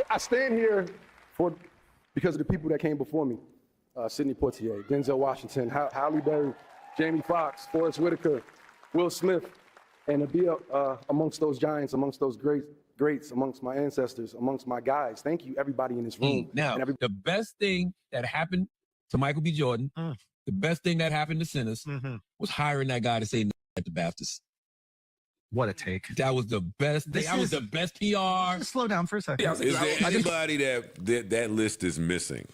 I stand here because of the people that came before me. Sidney Poitier, Denzel Washington, Halle Berry, Jamie Foxx, Forrest Whitaker, Will Smith, and to be amongst those giants, amongst those greats, amongst my ancestors, amongst my guys. Thank you, everybody in this room. Now, the best thing that happened to Michael B. Jordan, the best thing that happened to Sinners was hiring that guy to say no at the Baptist. What a take. That was the best thing. That was the best PR. Slow down for a second. Is there anybody that list is missing?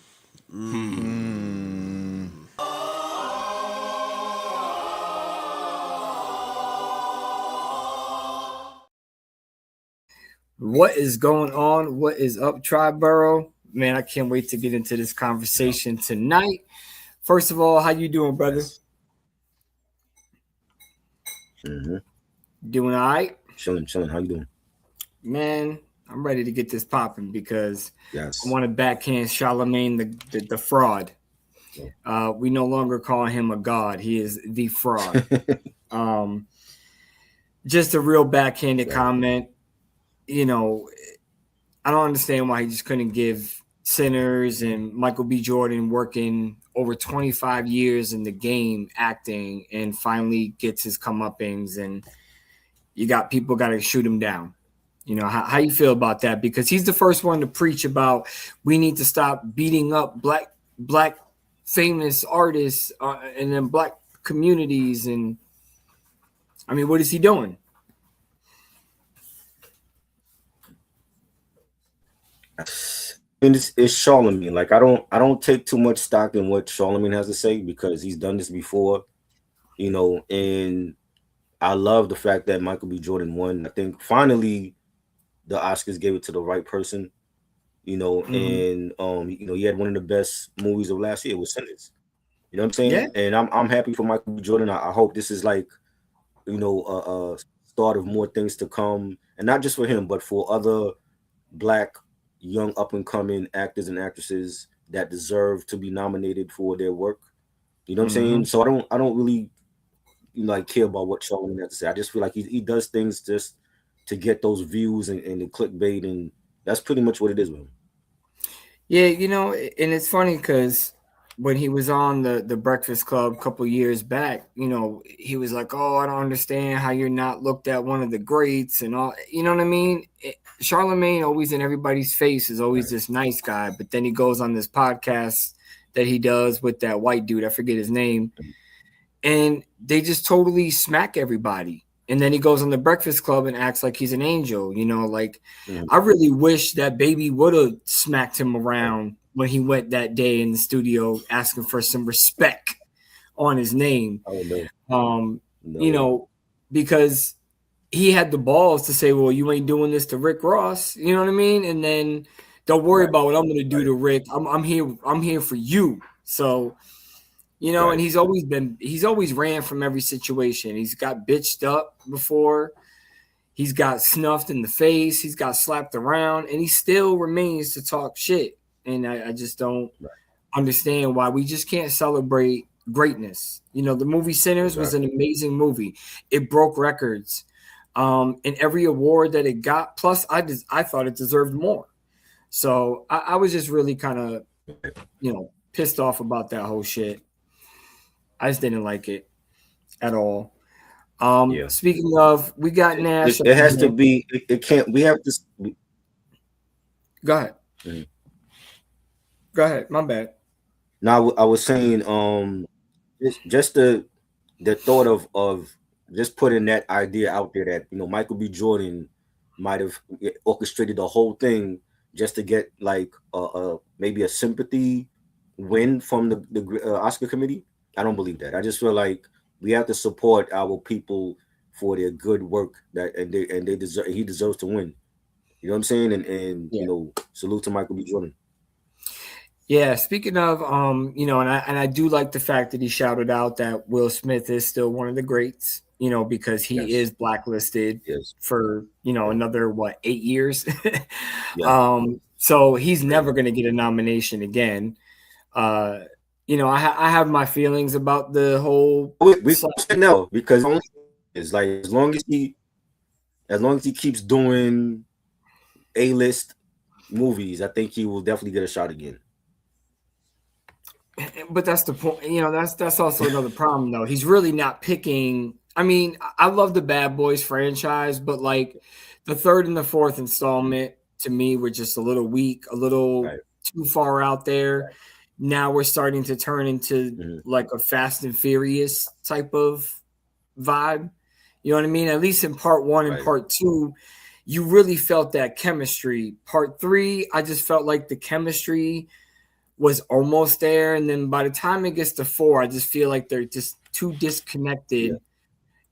What is going on? What is up, Triborough? Man, I can't wait to get into this conversation tonight. First of all, how you doing, brother? Doing all right? Chilling. How you doing? Man, I'm ready to get this popping because I want to backhand Charlemagne the fraud. We no longer call him a god. He is the fraud. Just a real backhanded comment. You know, I don't understand why he just couldn't give Sinners and Michael B. Jordan working over 25 years in the game acting and finally gets his comeuppings, and you got people got to shoot him down. You know, how you feel about that? Because he's the first one to preach about we need to stop beating up black famous artists and then black communities. And I mean, what is he doing? And it's Charlemagne. Like I don't take too much stock in what Charlemagne has to say because he's done this before, you know. And I love the fact that Michael B. Jordan won. I think finally the Oscars gave it to the right person, you know. And you know, he had one of the best movies of last year with Sinners. You know what I'm saying? Yeah. And I'm happy for Michael B. Jordan. I hope this is like, you know, a start of more things to come, and not just for him, but for other black young up and coming actors and actresses that deserve to be nominated for their work. You know what I'm saying? So I don't really like care about what Charlemagne has to say. I just feel like he does things just to get those views and the clickbait, and that's pretty much what it is with him. Yeah, you know, and it's funny because when he was on the Breakfast Club a couple years back, you know, he was like, "Oh, I don't understand how you're not looked at one of the greats," and all. You know what I mean? Charlemagne, always in everybody's face, is always this nice guy, but then he goes on this podcast that he does with that white dude, I forget his name, and they just totally smack everybody. And then he goes on the Breakfast Club and acts like he's an angel. You know, like I really wish that Baby would have smacked him around when he went that day in the studio asking for some respect on his name. No. You know, because he had the balls to say, well, you ain't doing this to Rick Ross. You know what I mean? And then don't worry about what I'm going to do to Rick. I'm here for you. So, you know, and he's always ran from every situation. He's got bitched up before. He's got snuffed in the face. He's got slapped around, and he still remains to talk shit. And I just don't understand why we just can't celebrate greatness. You know, the movie Sinners was an amazing movie. It broke records. And every award that it got, plus I thought it deserved more. So I was just really kind of, you know, pissed off about that whole shit. I just didn't like it at all. Speaking of, we got Nash. It has to be. It can't. We have to. Go ahead. Go ahead. My bad. Now I was saying, just the thought of just putting that idea out there that, you know, Michael B. Jordan might have orchestrated the whole thing just to get like maybe a sympathy win from the Oscar committee. I don't believe that. I just feel like we have to support our people for their good work and they deserve. He deserves to win. You know what I'm saying? And you know, salute to Michael B. Jordan. Yeah, speaking of, you know, and I do like the fact that he shouted out that Will Smith is still one of the greats, you know, because he is blacklisted for, you know, another 8 years. So he's never going to get a nomination again. You know, I have my feelings about the whole. We know because it's like as long as he keeps doing A-list, movies, I think he will definitely get a shot again. But that's the point. That's also another problem, though. He's really not picking. I mean, I love the Bad Boys franchise, but like the third and the fourth installment to me were just a little weak, a little too far out there. Now we're starting to turn into like a Fast and Furious type of vibe. You know what I mean? At least in part one and part two, you really felt that chemistry. Part three, I just felt like the chemistry was almost there. And then by the time it gets to four, I just feel like they're just too disconnected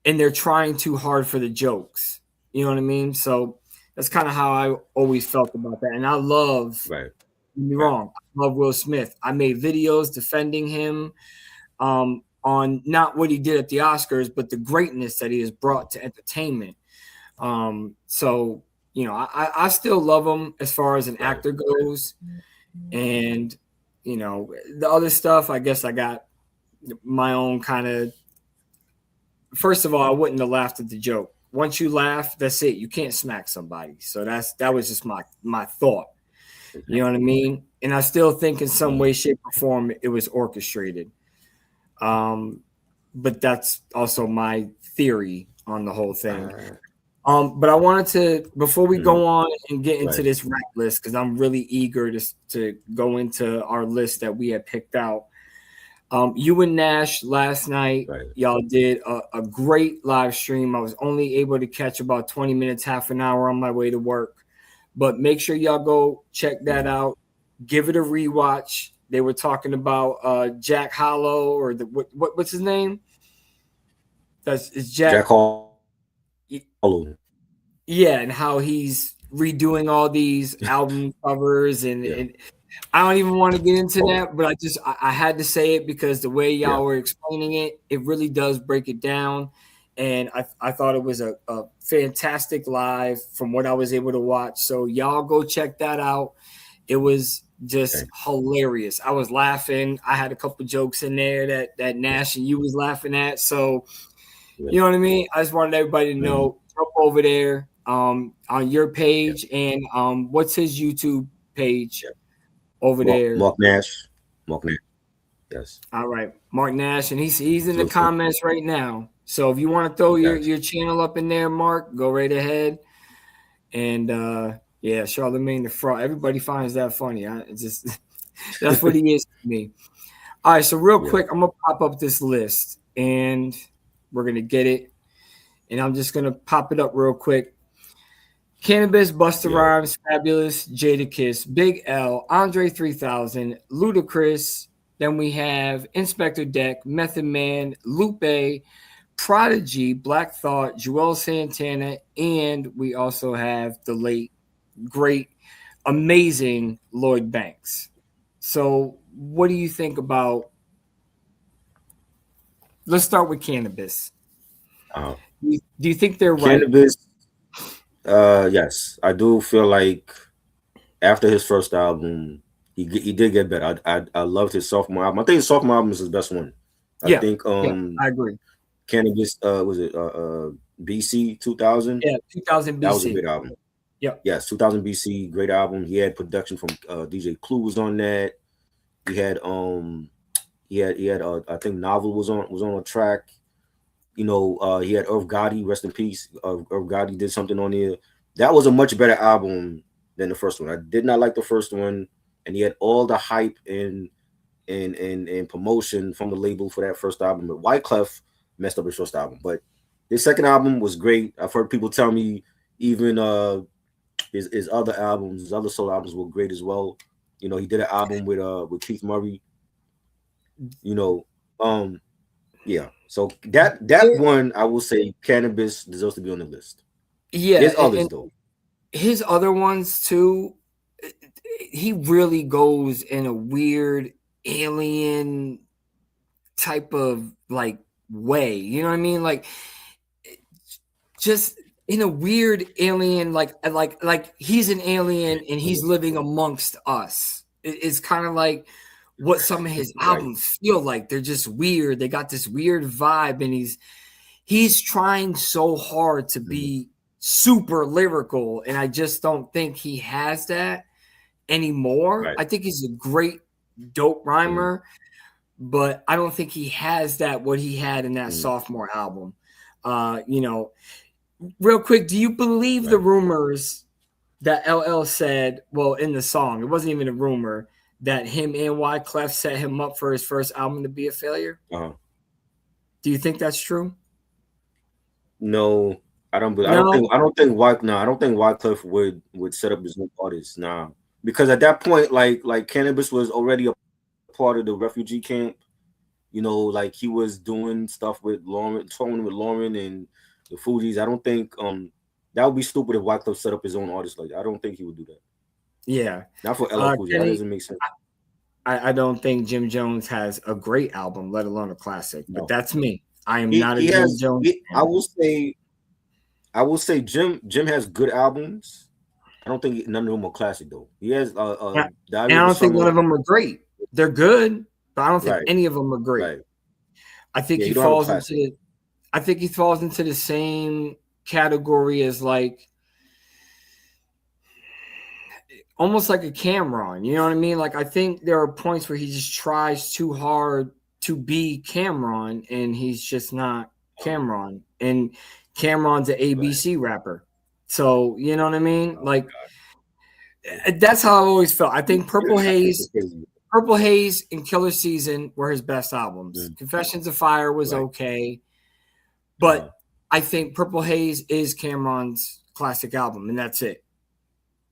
and they're trying too hard for the jokes. You know what I mean? So that's kind of how I always felt about that. And I love, don't get me wrong, I love Will Smith. I made videos defending him on not what he did at the Oscars, but the greatness that he has brought to entertainment. So, I still love him as far as an actor goes. And, the other stuff, I guess I got my own kind of. First of all, I wouldn't have laughed at the joke. Once you laugh, that's it. You can't smack somebody. So that was just my thought. You know what I mean? And I still think in some way, shape, or form it was orchestrated. But that's also my theory on the whole thing. But I wanted to, before we go on and get into this rap list, because I'm really eager to go into our list that we had picked out. You and Nash last night, y'all did a great live stream. I was only able to catch about 20 minutes, half an hour on my way to work. But make sure y'all go check that out. Give it a rewatch. They were talking about Jack Hollow or what's his name? It's Jack Hollow. Yeah, and how he's redoing all these album covers and I don't even want to get into that, but I had to say it because the way y'all were explaining it, it really does break it down. And I thought it was a fantastic live from what I was able to watch. So y'all go check that out. It was just hilarious. I was laughing. I had a couple jokes in there that Nash and you was laughing at. So you know what I mean? I just wanted everybody to know, jump over there on your page and what's his YouTube page over there? Mark Nash. Yes. All right. Mark Nash. And he's in the comments right now. So if you want to throw your channel up in there, Mark, go right ahead. And Charlemagne the Fraud. Everybody finds that funny. That's what he is to me. All right. So real quick, I'm gonna pop up this list and we're gonna get it. And I'm just gonna pop it up real quick. Cannabis, Busta Rhymes, Fabulous, Jadakiss, Big L, Andre 3000, Ludacris. Then we have Inspector Deck, Method Man, Lupe, Prodigy, Black Thought, Joel Santana, and we also have the late, great, amazing Lloyd Banks. So what do you think about – let's start with Cannabis. Do you think they're right? Cannabis, yes. I do feel like after his first album, he did get better. I loved his sophomore album. I think his sophomore album is his best one. I think I agree. Cannabis, was it BC 2000? Yeah, 2000 BC. That was a good album. Yeah. Yes, 2000 BC, great album. He had production from DJ Clue was on that. He had I think Novel was on a track. He had Irv Gotti, rest in peace. Irv Gotti did something on there. That was a much better album than the first one. I did not like the first one, and he had all the hype and promotion from the label for that first album. But Wyclef messed up his first album. But his second album was great. I've heard people tell me even his other albums, his other solo albums were great as well. He did an album with Keith Murray. So that one, I will say, Cannabis deserves to be on the list. Yeah, there's others though. His other ones too. He really goes in a weird alien type of like way. You know what I mean? Like just in a weird alien, like he's an alien and he's living amongst us. It's kind of like what some of his albums feel like. They're just weird. They got this weird vibe, and he's trying so hard to be super lyrical, and I just don't think he has that. anymore. Right. I think he's a great, dope rhymer, but I don't think he has what he had in that sophomore album. You know, real quick, do you believe the rumors that LL said, well, in the song, it wasn't even a rumor, that him and Wyclef set him up for his first album to be a failure? Uh-huh. Do you think that's true? No, I don't. I No? don't think Wyclef would set up his own artist. Nah, because at that point, like Cannabis was already a part of the refugee camp. You know, like he was doing stuff with Lauren, touring with Lauren and the Fugees. I don't think that would be stupid if Wyclef set up his own artist like that. I don't think he would do that. Yeah. Not for LL Cool J. That doesn't make sense. I don't think Jim Jones has a great album, let alone a classic. No. But that's me. I am not a Jim Jones fan. I will say Jim has good albums. I don't think none of them are classic though. He has and I don't think none of them are great. They're good, but I don't think any of them are great. Right. I think he falls into the same category as like almost like a Cameron. You know what I mean? Like I think there are points where he just tries too hard to be Cameron, and he's just not Cameron. And Cameron's an ABC rapper. So, you know what I mean? Like, that's how I've always felt. I think Purple Haze and Killer Season were his best albums. Confessions of Fire was okay. But I think Purple Haze is Cameron's classic album, and that's it.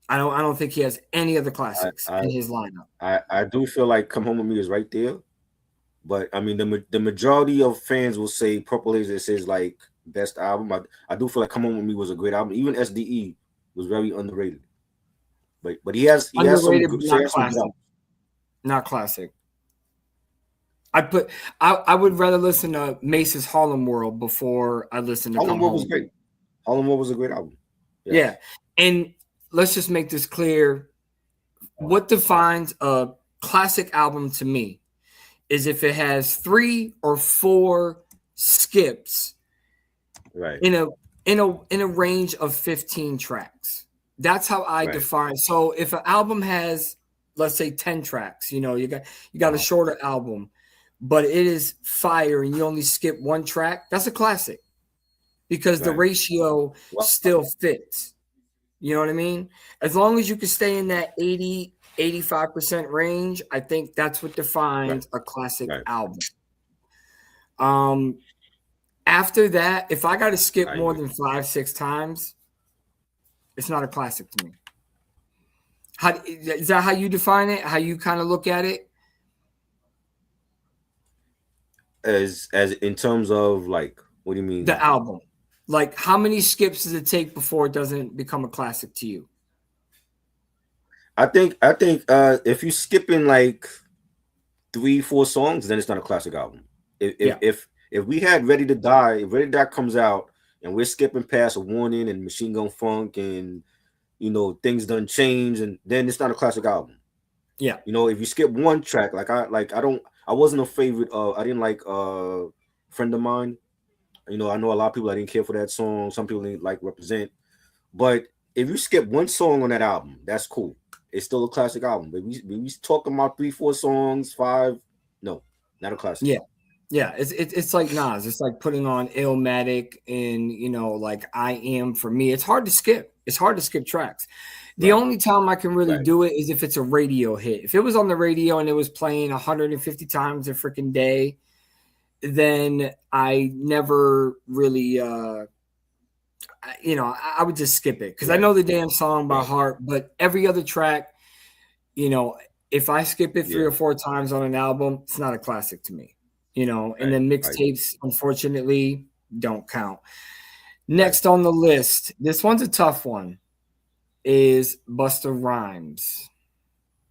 I don't think he has any other classics in his lineup. I do feel like Come Home With Me is right there. But I mean, the majority of fans will say Purple Haze is his like best album. I do feel like Come Home With Me was a great album. Even SDE was very underrated. But he has some good, not classic. I would rather listen to Mace's Harlem World before I listen to Harlem World was great. Harlem World was a great album. Yeah. And let's just make this clear. What defines a classic album to me is if it has 3 or 4 skips in a range of 15 tracks. That's how I define. So if an album has, let's say, 10 tracks, you know, you got a shorter album, but it is fire and you only skip 1 track, that's a classic because the ratio still fits. You know what I mean? As long as you can stay in that 80-85% range, I think that's what defines a classic album. After that, if I got to skip more than 5-6 times, it's not a classic to me. Is that how you define it? How you kind of look at it? As in terms of like, what do you mean? The album. Like, how many skips does it take before it doesn't become a classic to you? I think if you skipping like 3-4 songs, then it's not a classic album. If we had Ready to Die, if Ready to Die comes out and we're skipping past a Warning and Machine Gun Funk and you know things done change, and then it's not a classic album. Yeah. You know, if you skip 1 track, I wasn't a favorite I didn't like Friend of Mine. You know, I know a lot of people I didn't care for that song. Some people didn't like Represent. But if you skip 1 song on that album, that's cool. It's still a classic album. But we talking about 3-4 songs, 5, no, not a classic. Yeah. Yeah, it's like Nas. It's like putting on Illmatic and, you know, like I Am for me. It's hard to skip. It's hard to skip tracks. The only time I can really do it is if it's a radio hit. If it was on the radio and it was playing 150 times a freaking day, then I never really, I would just skip it because I know the damn song by heart. But every other track, you know, if I skip it 3 or 4 times on an album, it's not a classic to me. You know, and then mixtapes, unfortunately, don't count. Next on the list, this one's a tough one, is Busta Rhymes.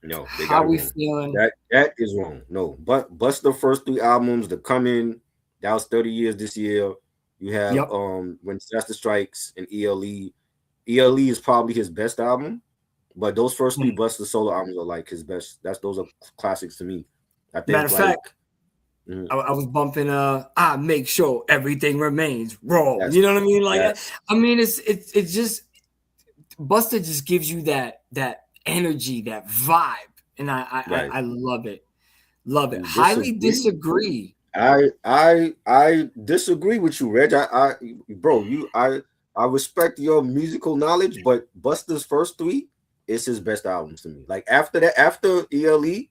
No, how we feeling? That is wrong. No, but Busta first 3 albums, The Coming, that was 30 years this year. You have When Disaster Strikes and ELE. ELE is probably his best album, but those first 3 Busta solo albums are like his best. Those are classics to me. I think. Matter of fact, I was bumping I make sure everything remains raw. You know what I mean? Like I mean it's just Busta just gives you that energy, that vibe, and I love it. Love it. You Highly disagree? disagree. I disagree with you, Reg. Bro, I respect your musical knowledge, but Busta's first three is his best albums to me. Like after that, after ELE,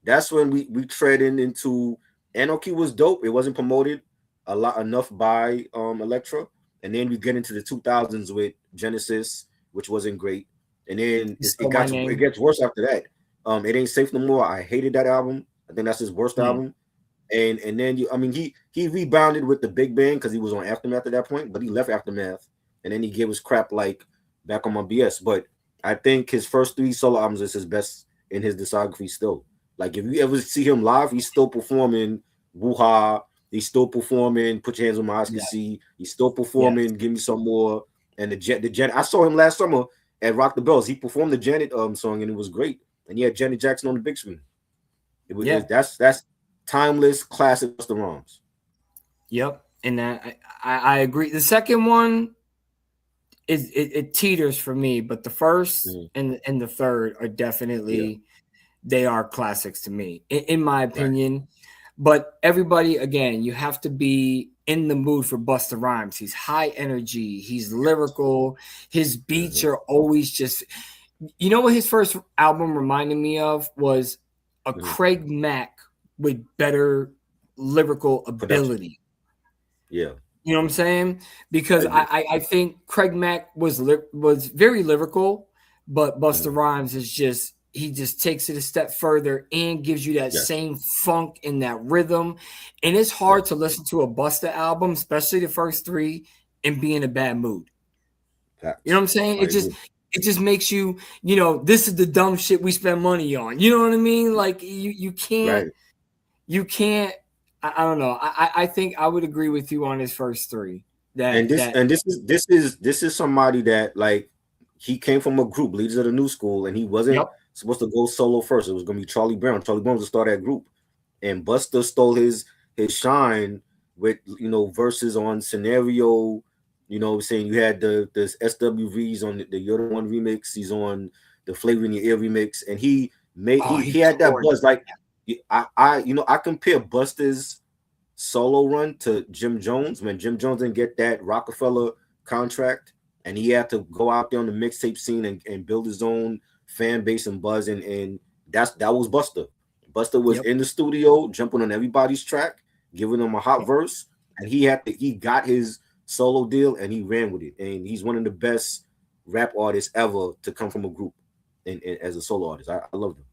that's when we tread into Anarchy was dope. It wasn't promoted enough by Elektra, and then we get into the 2000s with Genesis, which wasn't great, and then it gets worse after that. It Ain't Safe No More. I hated that album. I think that's his worst album. And then he rebounded with the Big Bang because he was on Aftermath at that point, but he left Aftermath and then he gave us crap like Back on My BS. But I think his first three solo albums is his best in his discography still. Like if you ever see him live, he's still performing Woo-Ha, he's still performing Put Your Hands on My Eyes Can See, he's still performing Give Me Some More, and the Janet. I saw him last summer at Rock the Bells. He performed the Janet song and it was great. And he had Janet Jackson on the big screen. It was that's timeless classic Busta Rhymes. Yep, and I agree. The second one is it teeters for me, but the first and the third are definitely they are classics to me, in my opinion. Right. But everybody, again, you have to be in the mood for Busta Rhymes. He's high energy. He's lyrical. His beats are always just. You know what his first album reminded me of was a Craig Mack with better lyrical ability. Yeah. You know what I'm saying? Because I think Craig Mack was very lyrical, but Busta Rhymes is he just takes it a step further and gives you that same funk and that rhythm. And it's hard to listen to a Busta album, especially the first three, and be in a bad mood. You know what I'm saying? It just makes you, this is the dumb shit we spend money on. You know what I mean? Like you can't, I don't know. I think I would agree with you on his first three. This is somebody that like he came from a group, Leaders of the New School, and he wasn't supposed to go solo first. It was going to be Charlie Brown. Charlie Brown was to start that group, and Busta stole his shine with verses on Scenario. Saying you had the SWVs on the You're the One remix. He's on the Flavor in Your Ear remix, and he had that buzz. Like I compare Busta's solo run to Jim Jones when Jim Jones didn't get that Rockefeller contract, and he had to go out there on the mixtape scene and build his own fan base and buzz, and that was Busta. Busta was in the studio jumping on everybody's track, giving them a hot verse, and he got his solo deal and he ran with it, and he's one of the best rap artists ever to come from a group and as a solo artist. I love him.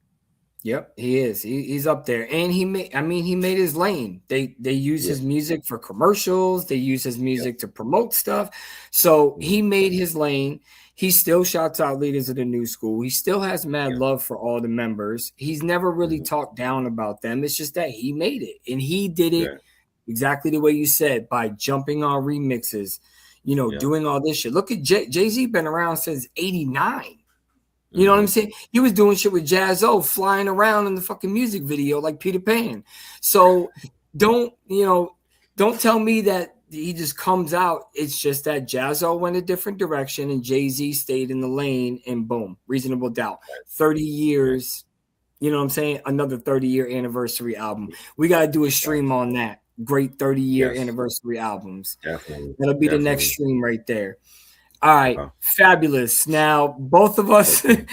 Yep, he is. He's up there, and he made his lane. They use his music for commercials. They use his music to promote stuff. So he made his lane. He still shouts out Leaders of the New School. He still has mad love for all the members. He's never really talked down about them. It's just that he made it, and he did it exactly the way you said, by jumping on remixes, doing all this shit. Look at Jay-Z, been around since '89. You know what I'm saying? He was doing shit with Jazz-O, flying around in the fucking music video like Peter Pan. So don't tell me that he just comes out. It's just that Jazz-O went a different direction and Jay-Z stayed in the lane, and boom, Reasonable Doubt. 30 years, you know what I'm saying? Another 30-year anniversary album. We got to do a stream on that. Great 30-year anniversary albums. Definitely. That'll be the next stream right there. All right, fabulous. Now, both of us are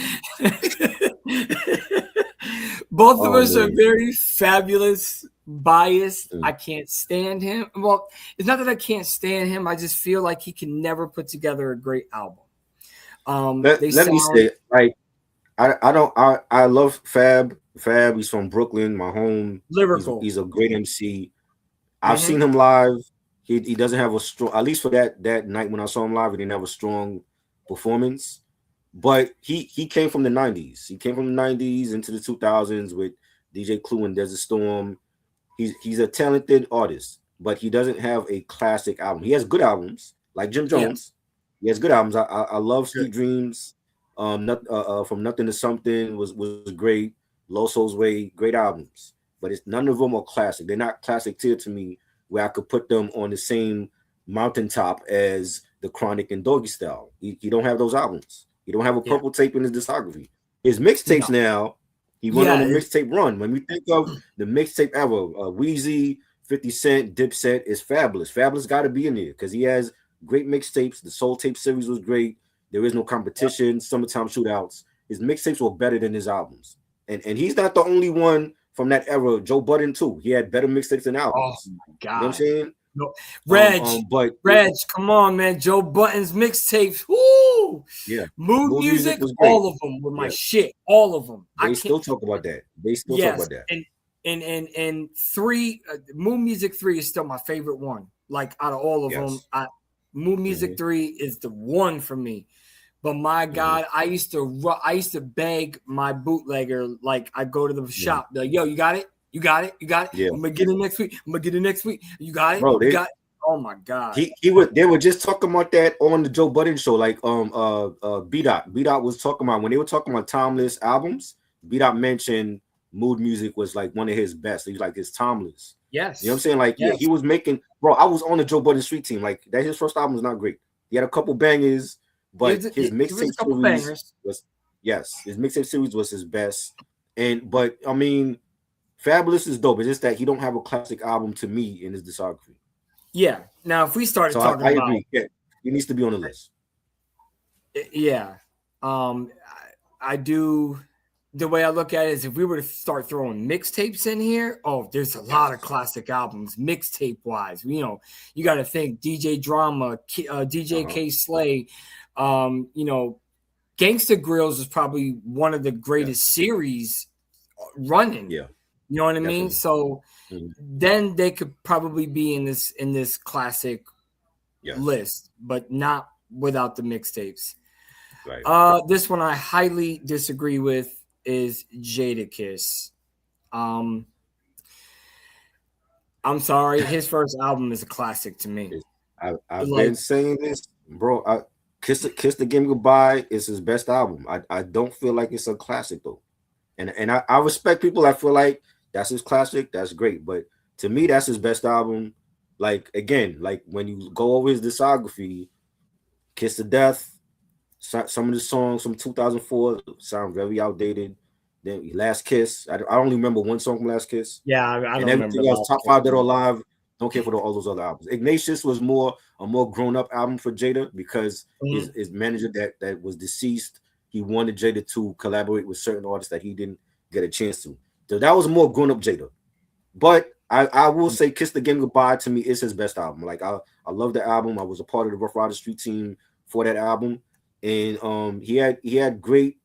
very fabulous, biased. I can't stand him. Well, it's not that I can't stand him. I just feel like he can never put together a great album. Let me say, like, I love Fab. Fab, he's from Brooklyn, my home. Lyrical. He's a great MC. I've seen him live. He doesn't have a strong, at least for that night when I saw him live, he didn't have a strong performance. But he came from the 90s. He came from the 90s into the 2000s with DJ Clue and Desert Storm. He's a talented artist, but he doesn't have a classic album. He has good albums, like Jim Jones. He has good albums. I love Sweet Dreams. From Nothing to Something was great. Loso's Way, great albums. But none of them are classic. They're not classic tier to me, where I could put them on the same mountaintop as The Chronic and Doggy Style. He don't have those albums. He don't have a Purple Tape in his discography. His mixtapes now, he went on a Yeah, mixtape run. When we think of the mixtape era, Wheezy, 50 Cent, Dipset is Fabulous. Fabulous got to be in there because he has great mixtapes. The Soul Tape series was great. There is no competition. Summertime Shootouts. His mixtapes were better than his albums. And he's not the only one from that era. Joe Budden, too. He had better mixtapes than albums. Oh, my God. You know what I'm saying? No. Reg, come on, man. Joe Budden's mixtapes. Woo! Yeah. Mood music was great. all of them were my shit. All of them. They still talk about that. And three, Mood Music 3 is still my favorite one. Like out of all of them, Mood Music 3 is the one for me. But my God, I used to beg my bootlegger, like I go to the shop, like, yo, you got it? You got it? Yeah. I'm gonna get it next week. You got it? Bro, You got it? Oh my God. They were just talking about that on the Joe Budden show. Like B-Dot. B-Dot was talking about when they were talking about timeless albums, B-Dot mentioned Mood Music was like one of his best. He was like his timeless. Yes. You know what I'm saying? Like, yeah, he was making, bro, I was on the Joe Budden street team. Like that his first album was not great. He had a couple bangers. But his mixtape series his mixtape series was his best. But I mean, Fabulous is dope. It's just that he don't have a classic album to me in his discography. Yeah. Now, if we started talking I about, agree. Yeah, he needs to be on the list. Yeah, I do. The way I look at it is, if we were to start throwing mixtapes in here, there's a lot of classic albums, mixtape wise. You know, you got to think DJ Drama, DJ K Slay. Gangsta Grills is probably one of the greatest series running. Yeah, you know what I mean. So then they could probably be in this classic list, but not without the mixtapes. Right. This one I highly disagree with is Jadakiss. I'm sorry, his first album is a classic to me. I've been saying this, bro. Kiss the Game Goodbye is his best album. I don't feel like it's a classic though, and I respect people that feel like that's his classic. That's great, but to me, that's his best album. Like again, like when you go over his discography, Kiss to Death. Some of the songs from 2004 sound very outdated. Then Last Kiss. I only remember one song from Last Kiss. Yeah, I don't and everything remember. Else, Top 5 Dead or Alive. Don't care for all those other albums. Ignatius was a more grown up album for Jada because his manager that was deceased, he wanted Jada to collaborate with certain artists that he didn't get a chance to. So that was more grown up Jada. But I will say Kiss the Game Goodbye to me is his best album. Like I love the album. I was a part of the Rough Rider Street team for that album. And he had great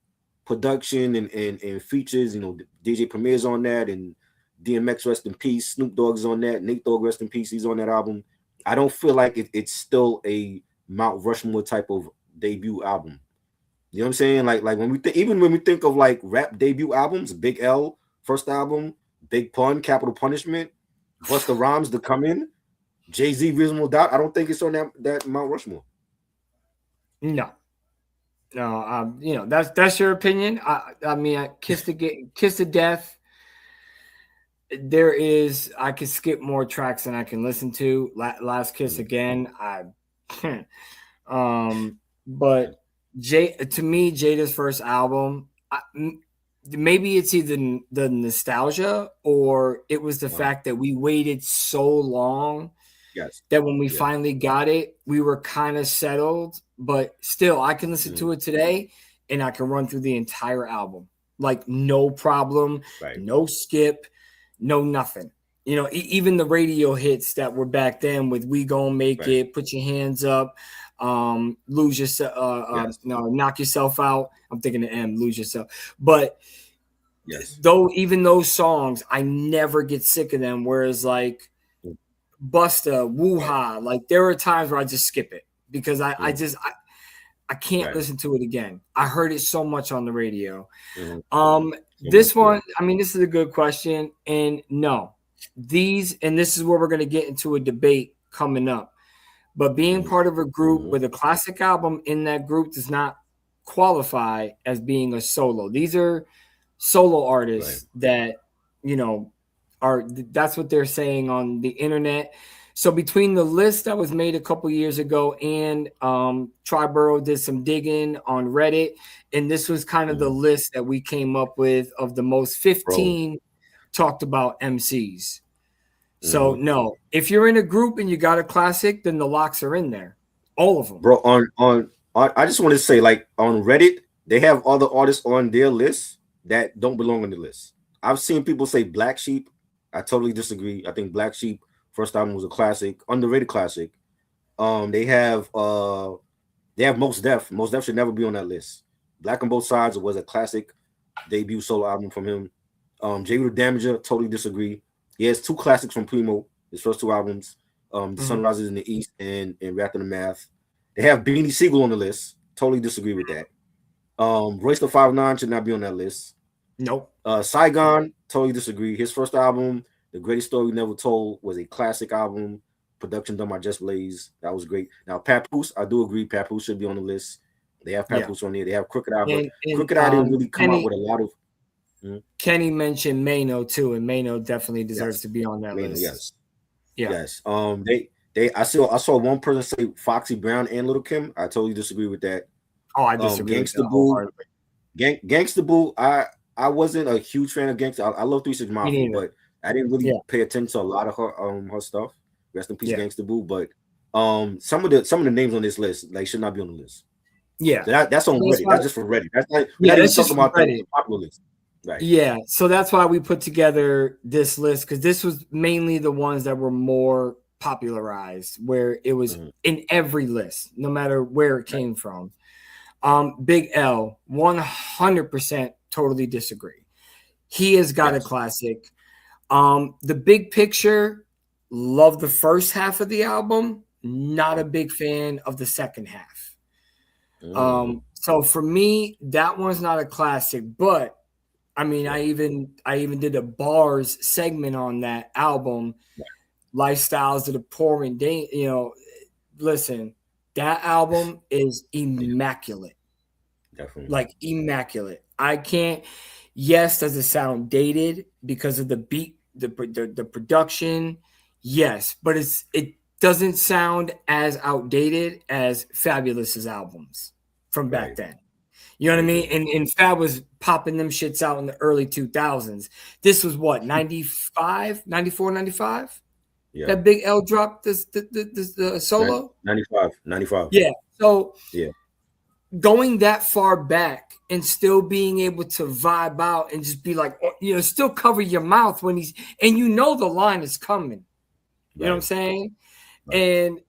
production and features. You know, DJ Premier's on that, and DMX rest in peace. Snoop Dogg's on that. Nate Dogg rest in peace. He's on that album. I don't feel like it's still a Mount Rushmore type of debut album. You know what I'm saying? Like when we even when we think of like rap debut albums, Big L first album, Big Pun, Capital Punishment, Busta Rhymes, The Come In, Jay-Z, Reasonable Doubt. I don't think it's on that Mount Rushmore. No, that's your opinion. I mean, Kiss to Death. I could skip more tracks than I can listen to. Last Kiss again. But to me, Jada's first album, maybe it's either the nostalgia or it was the fact that we waited so long. Yes. That when we finally got it, we were kind of settled, but still I can listen to it today and I can run through the entire album. Like no problem, no skip, no nothing. You know, even the radio hits that were back then with We Gon' Make It, Put Your Hands Up, Lose Yourself, Knock Yourself Out. I'm thinking the M, Lose Yourself. But even those songs, I never get sick of them. Whereas like Busta, Woo-Ha, like there are times where I just skip it because I can't listen to it again. I heard it so much on the radio. This one, I mean, this is a good question. And no, this is where we're going to get into a debate coming up. But being part of a group with a classic album in that group does not qualify as being a solo. These are solo artists that, that's what they're saying on the internet. So between the list that was made a couple years ago and Triborough did some digging on Reddit, and this was kind of the list that we came up with of the most 15 talked about MCs. So no, if you're in a group and you got a classic, then the locks are in there, all of them. Bro, on I just want to say, like, on Reddit, they have other artists on their list that don't belong on the list. I've seen people say Black Sheep. I totally disagree. I think Black Sheep first album was a classic, underrated classic. They have Most Def. Most Def should never be on that list. Black on Both Sides was a classic debut solo album from him. J. the Damager, totally disagree. He has 2 classics from Primo, his first 2 albums. The Sun Rises in the East and Wrath in the Math. They have Beanie Siegel on the list. Totally disagree with that. Royce the 5'9" should not be on that list. Nope. Saigon, totally disagree. His first album, The Greatest Story Never Told, was a classic album. Production done by Just Blaze. That was great. Now, Papoose, I do agree. Papoose should be on the list. They have Papoose on there. They have Crooked Eye. But Crooked Eye didn't really come out with a lot of... Kenny mentioned Mano too, and Mano definitely deserves to be on that list. Yes. Yeah. Yes. I saw one person say Foxy Brown and Little Kim. I totally disagree with that. Oh, I disagree. Gangsta Boo. Gangsta Boo. I wasn't a huge fan of Gangsta. I love 3 6 Mafia, but I didn't really pay attention to a lot of her stuff. Rest in peace, Gangsta Boo. But some of the names on this list like should not be on the list. Yeah, so that's on Reddit. That's just for Reddit. That's not, that's just about the popular list. Right. Yeah, so that's why we put together this list, because this was mainly the ones that were more popularized, where it was in every list, no matter where it came from. Big L, 100% totally disagree. He has got a classic. The Big Picture, love the first half of the album, not a big fan of the second half. So for me, that one's not a classic, but I mean, I even did a bars segment on that album, Lifestyles of the Poor and listen, that album is immaculate. Definitely. Like immaculate. I can't, yes, does it sound dated because of the beat, the production? Yes, but it doesn't sound as outdated as Fabulous's albums from back then. You know what I mean? And Fab was popping them shits out in the early 2000s. This was what, 95, 94, 95? Yeah. That Big L dropped the solo? 95. Yeah. So going that far back and still being able to vibe out and just be like, still cover your mouth when and the line is coming. You know what I'm saying? Right. And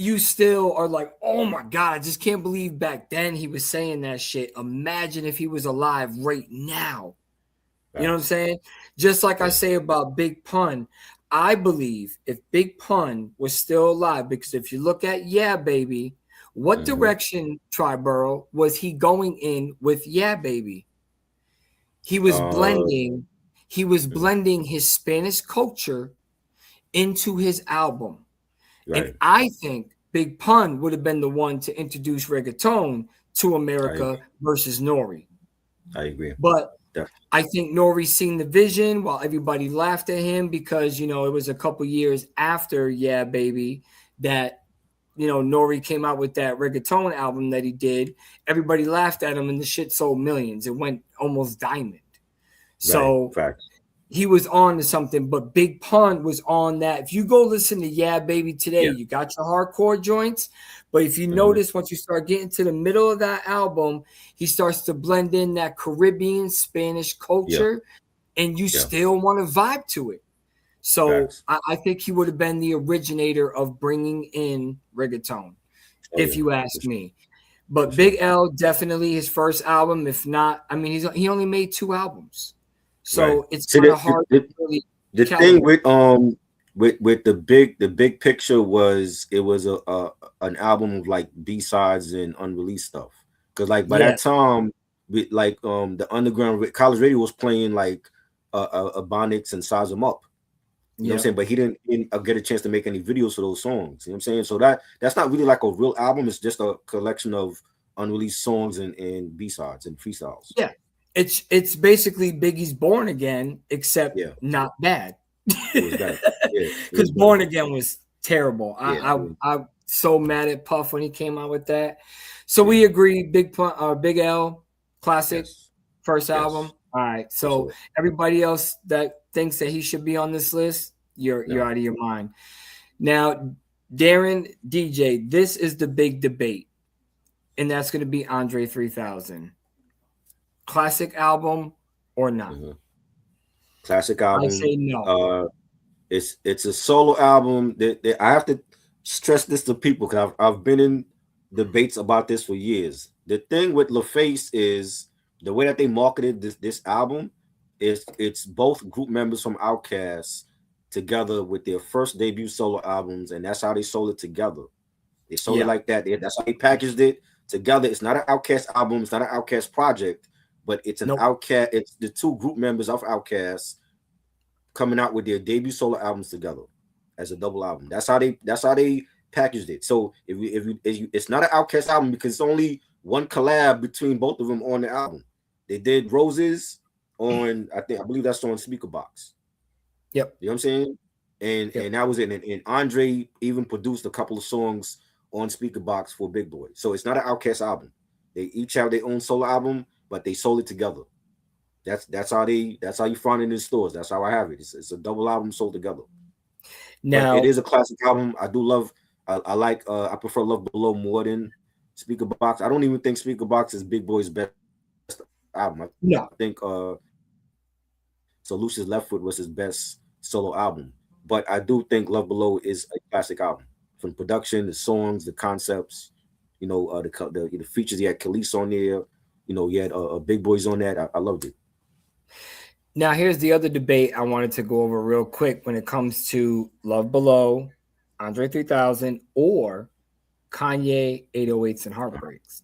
you still are like, oh my God, I just can't believe back then he was saying that shit. Imagine if he was alive right now. Right. You know what I'm saying? Just like I say about Big Pun, I believe if Big Pun was still alive, because if you look at Yeah Baby, what direction, Triborough, was he going in with Yeah Baby? He was blending his Spanish culture into his album. Right. And I think Big Pun would have been the one to introduce reggaeton to America versus Nori. I agree. But I think Nori seen the vision while everybody laughed at him because, it was a couple years after Yeah Baby that, Nori came out with that reggaeton album that he did. Everybody laughed at him and the shit sold millions. It went almost diamond. So he was on to something, but Big Pun was on that. If you go listen to Yeah Baby today, you got your hardcore joints. But if you notice, once you start getting to the middle of that album, he starts to blend in that Caribbean Spanish culture, and you still want to vibe to it. So I think he would have been the originator of bringing in reggaeton, if you ask me. But Big L, definitely his first album. If not, I mean, he only made 2 albums. So it's kind of hard to really the thing with the big picture was it was an album of like B-sides and unreleased stuff. Because like by that time, the underground college radio was playing like Ebonics and Size 'Em Up. You know what I'm saying? But he didn't get a chance to make any videos for those songs. You know what I'm saying? So that's not really like a real album. It's just a collection of unreleased songs and B-sides and freestyles. Yeah. It's basically Biggie's Born Again, except not bad. It was bad. Yeah, Because Born Again was terrible. Yeah. I'm so mad at Puff when he came out with that. So we agree, Big L, classic, Yes. first Yes. album. All right. So Absolutely. everybody else that thinks that he should be on this list, you're out of your mind. Now, Darren, DJ, this is the big debate, and that's going to be Andre 3000. Classic album or not? Classic album. I say no. It's a solo album. That I have to stress this to people because I've been in debates about this for years. The thing with LaFace is the way that they marketed this album is it's both group members from Outkast together with their first debut solo albums, and that's how they sold it together. They sold it like that. That's how they packaged it together. It's not an Outkast album. It's not an Outkast project, but it's an Outkast. It's the two group members of Outkast coming out with their debut solo albums together as a double album. That's how they packaged it. So if you it's not an Outkast album because it's only one collab between both of them on the album. They did Roses on I believe that's on Speakerbox. Yep. You know what I'm saying? And that was it. And Andre even produced a couple of songs on Speakerbox for Big Boy. So it's not an Outkast album. They each have their own solo album, but they sold it together. That's how you find it in the stores. That's how I have it. It's a double album sold together. Now but it is a classic album. I do love. I prefer Love Below more than Speakerbox. I don't even think Speakerbox is Big Boy's best album. I think So Lucius Left Foot was his best solo album. But I do think Love Below is a classic album. From production, the songs, the concepts, the features. He had Khalees on there. He had Big Boys on that. I loved it. Now, here's the other debate I wanted to go over real quick when it comes to Love Below, Andre 3000, or Kanye 808s and Heartbreaks.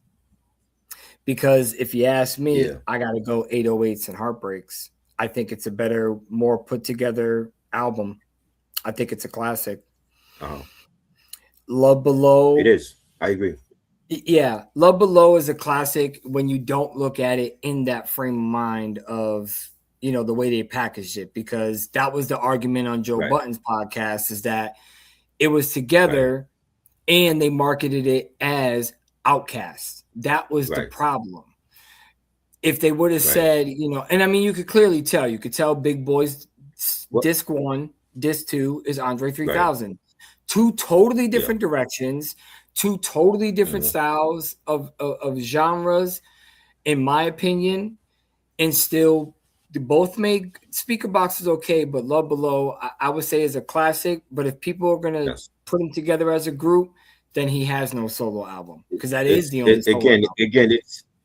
Because if you ask me, I got to go 808s and Heartbreaks. I think it's a better, more put together album. I think it's a classic. Love Below. It is. I agree. Yeah. Love Below is a classic when you don't look at it in that frame of mind of, the way they packaged it, because that was the argument on Joe Budden's podcast is that it was together and they marketed it as Outkast. That was the problem. If they would have said, and I mean, you could clearly tell, Big Boy's disc 1, disc 2 is Andre 3000. Two totally different directions, two totally different styles of genres, in my opinion, and still both made Speakerbox is okay, but Love Below, I would say is a classic. But if people are going to put them together as a group, then he has no solo album because that is the only solo album.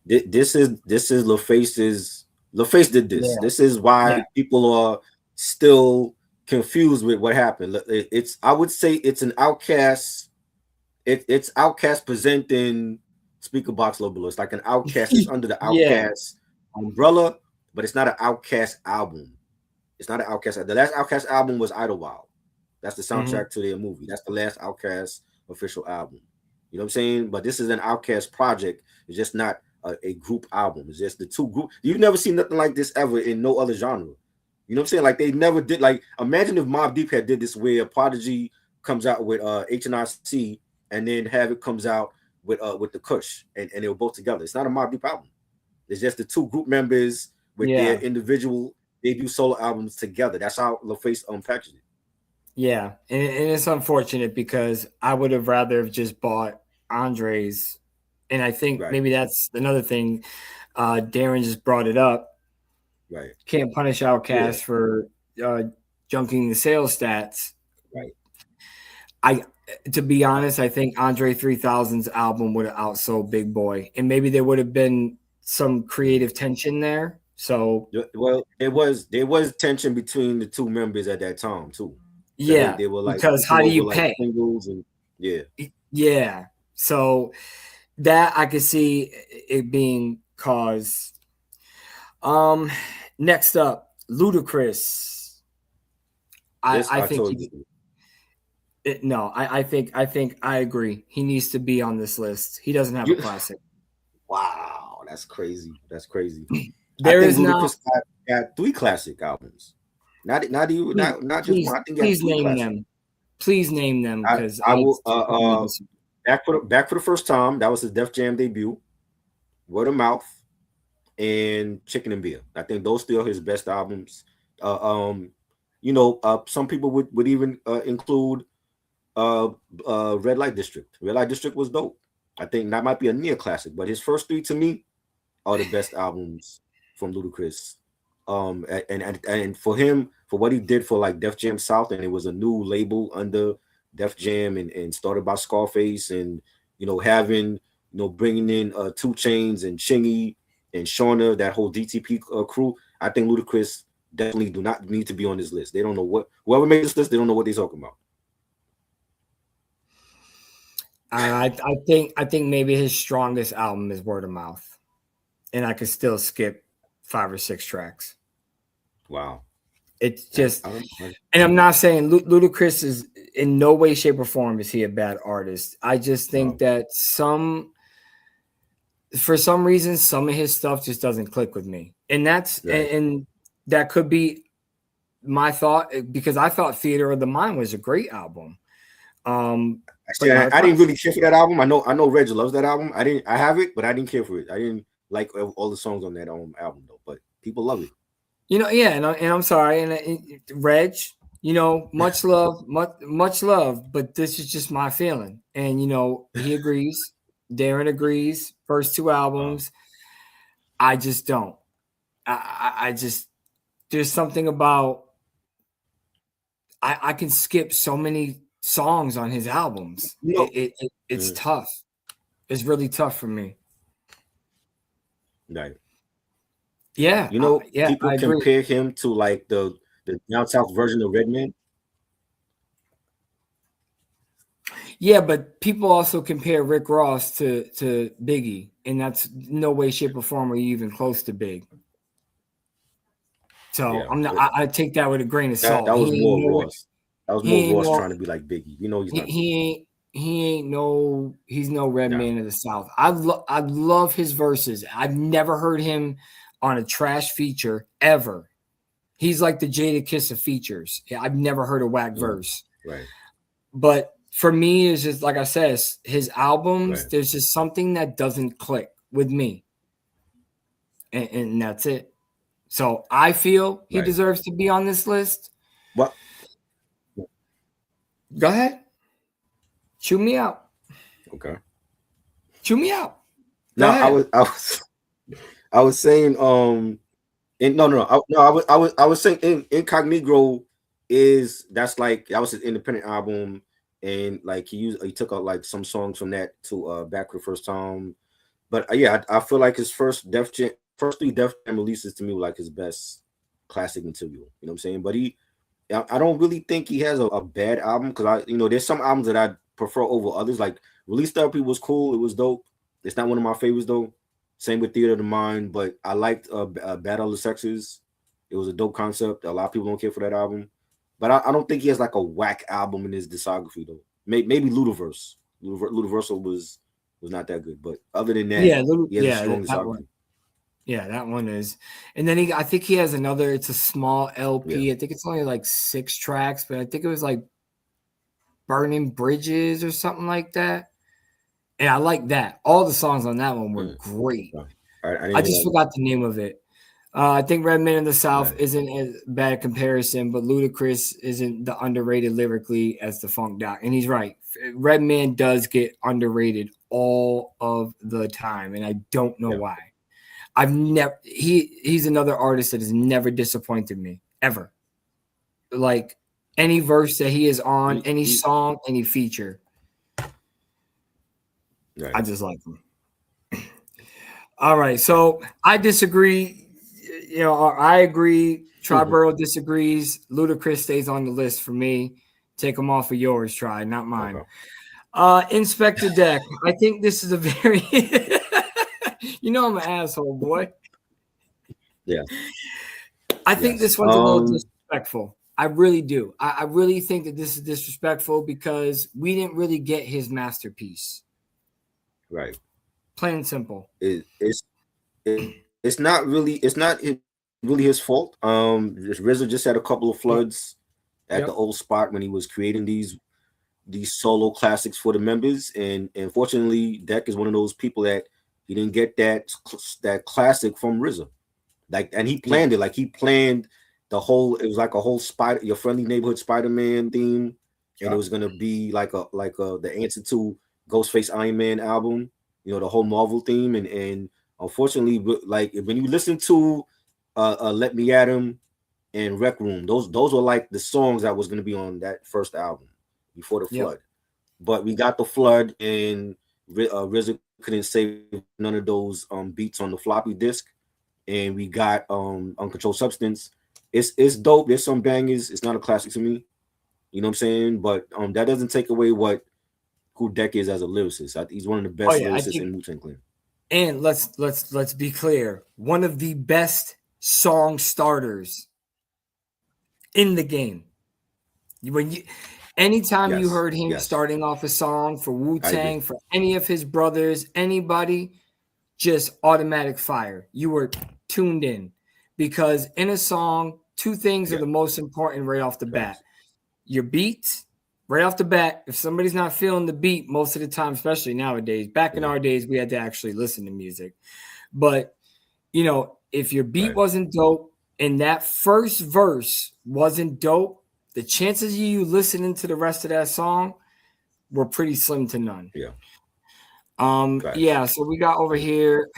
This is LaFace's. LaFace did this. This is why people are still confused with what happened. I would say it's an Outkast. It's Outkast presenting Speakerbox Love Below. It's like an Outkast. It's under the Outkast umbrella, but it's not an Outkast album. It's not an Outkast. The last Outkast album was Idlewild. That's the soundtrack to their movie. That's the last Outkast official album. You know what I'm saying? But this is an Outkast project. It's just not a group album. It's just the two group. You've never seen nothing like this ever in no other genre. You know what I'm saying? Like they never did. Like imagine if Mobb Deep had did this where Prodigy comes out with H&IC and then Havoc comes out with the Kush and they were both together. It's not a Mobb Deep album. It's just the two group members with their individual debut solo albums together. That's how LaFace packaged it. Yeah, and it's unfortunate because I would have rather have just bought Andre's, and I think maybe that's another thing. Darren just brought it up. Right. Can't punish Outkast for junking the sales stats. Right. To be honest, I think Andre 3000's album would have outsold Big Boy, and maybe there would have been some creative tension there. So, well, there was tension between the two members at that time too. So they were like, because how do you pay? And, yeah. So that I could see it being caused. Next up, Ludacris. I think I agree. He needs to be on this list. He doesn't have a classic. Wow, that's crazy. That's crazy. There is Ludacris got 3 classic albums. Not even not just one. I think please three name classics. them. Please name them because I will back for the first time. That was his Def Jam debut. Word of Mouth and Chicken and Beer. I think those still his best albums. Some people would even include Red Light District. Red Light District was dope. I think that might be a near classic, but his first three to me are the best albums from Ludacris. And for him, for what he did for like Def Jam South, and it was a new label under Def Jam and started by Scarface, and having bringing in 2 Chainz and Chingy and Shauna, that whole DTP crew. I think Ludacris definitely do not need to be on this list. They don't know whoever made this list, they don't know what they're talking about. I think maybe his strongest album is Word of Mouth, and I could still skip 5 or 6 tracks. Wow. It's just, and I'm not saying Ludacris is in no way, shape, or form is he a bad artist. I just think that for some reason, some of his stuff just doesn't click with me, and that's and that could be my thought, because I thought Theater of the Mind was a great album. Actually, I didn't really care for that album. I know Reg loves that album. I have it, but I didn't care for it. I didn't like all the songs on that album though, but people love it. And I'm sorry, and Reg, much love, much love, but this is just my feeling, and he agrees. Darren agrees. First 2 albums, I just don't. I just, there's something about I can skip so many songs on his albums. It's tough. It's really tough for me. Right. Yeah. People compare him to like the down south version of Redman. Yeah, but people also compare Rick Ross to Biggie, and that's no way, shape, or form are you even close to Big. So I'm not. I take that with a grain of salt. That was more Ross. That was more Ross trying to be like Biggie. He's not. He's no Redman of the South. I love his verses. I've never heard him on a trash feature ever. He's like the Jada Kiss of features. I've never heard a whack verse. Right. But for me, it's just like I said, his albums, there's just something that doesn't click with me. And that's it. So I feel he deserves to be on this list. What? Go ahead. Chew me out. Okay. Chew me out. No, I was saying I was saying Incognito that was his independent album, and like he took out like some songs from that to back for the first time. But I feel like his first 3 Def Jam releases to me were like his best classic material. You know what I'm saying? But I don't really think he has a bad album, because there's some albums that I prefer over others. Like Release Therapy was cool, it was dope. It's not one of my favorites though. Same with Theater of the Mind, but I liked Battle of the Sexes. It was a dope concept. A lot of people don't care for that album, but I don't think he has like a whack album in his discography though. Maybe Ludaverse. Ludaversal was not that good, but other than that, he has a strong discography. Yeah, that one is. And then I think he has another. It's a small LP. Yeah. I think it's only like 6 tracks, but I think it was like Burning Bridges or something like that. And I like that. All the songs on that one were great. I just forgot the name of it. I think Redman in the South isn't as bad a comparison, but Ludacris isn't the underrated lyrically as the Funk Doc. And he's right. Redman does get underrated all of the time, and I don't know why. He's another artist that has never disappointed me, ever. Like any verse that he is on, any song, any feature. Right. I just like him. All right. So I disagree. I agree. Triborough disagrees. Ludacris stays on the list for me. Take him off of yours, Tri, not mine. Okay. Inspector Deck. I think this is a very I'm an asshole, boy. Yeah. I think this one's a little disrespectful. I really do. I really think that this is disrespectful because we didn't really get his masterpiece. Right. Plain and simple. It's not really. It's not really his fault. RZA just had a couple of floods at Yep. the old spot when he was creating these solo classics for the members, and fortunately, Deck is one of those people that he didn't get that classic from RZA. Like, and he planned it. Like, he planned the whole. It was like a whole Your Friendly Neighborhood Spider-Man theme, and it was gonna be like the answer to Ghostface Iron Man album. You know, the whole Marvel theme, and unfortunately, like when you listen to Let Me At Him and Rec Room, those were like the songs that was gonna be on that first album before the flood. But we got the flood, and RZA couldn't save none of those beats on the floppy disk, and we got Uncontrolled Substance. It's dope. There's some bangers. It's not a classic to me, you know what I'm saying? But that doesn't take away who Deck is as a lyricist. He's one of the best lyricists in Wu-Tang Clan. And let's be clear, one of the best song starters in the game. Anytime you heard him starting off a song for Wu-Tang, for any of his brothers, anybody, just automatic fire. You were tuned in, because in a song, two things are the most important right off the bat. Your beats, right off the bat. If somebody's not feeling the beat most of the time, especially nowadays, back in our days, we had to actually listen to music. But, you know, if your beat wasn't dope and that first verse wasn't dope, the chances of you listening to the rest of that song were pretty slim to none. So we got over here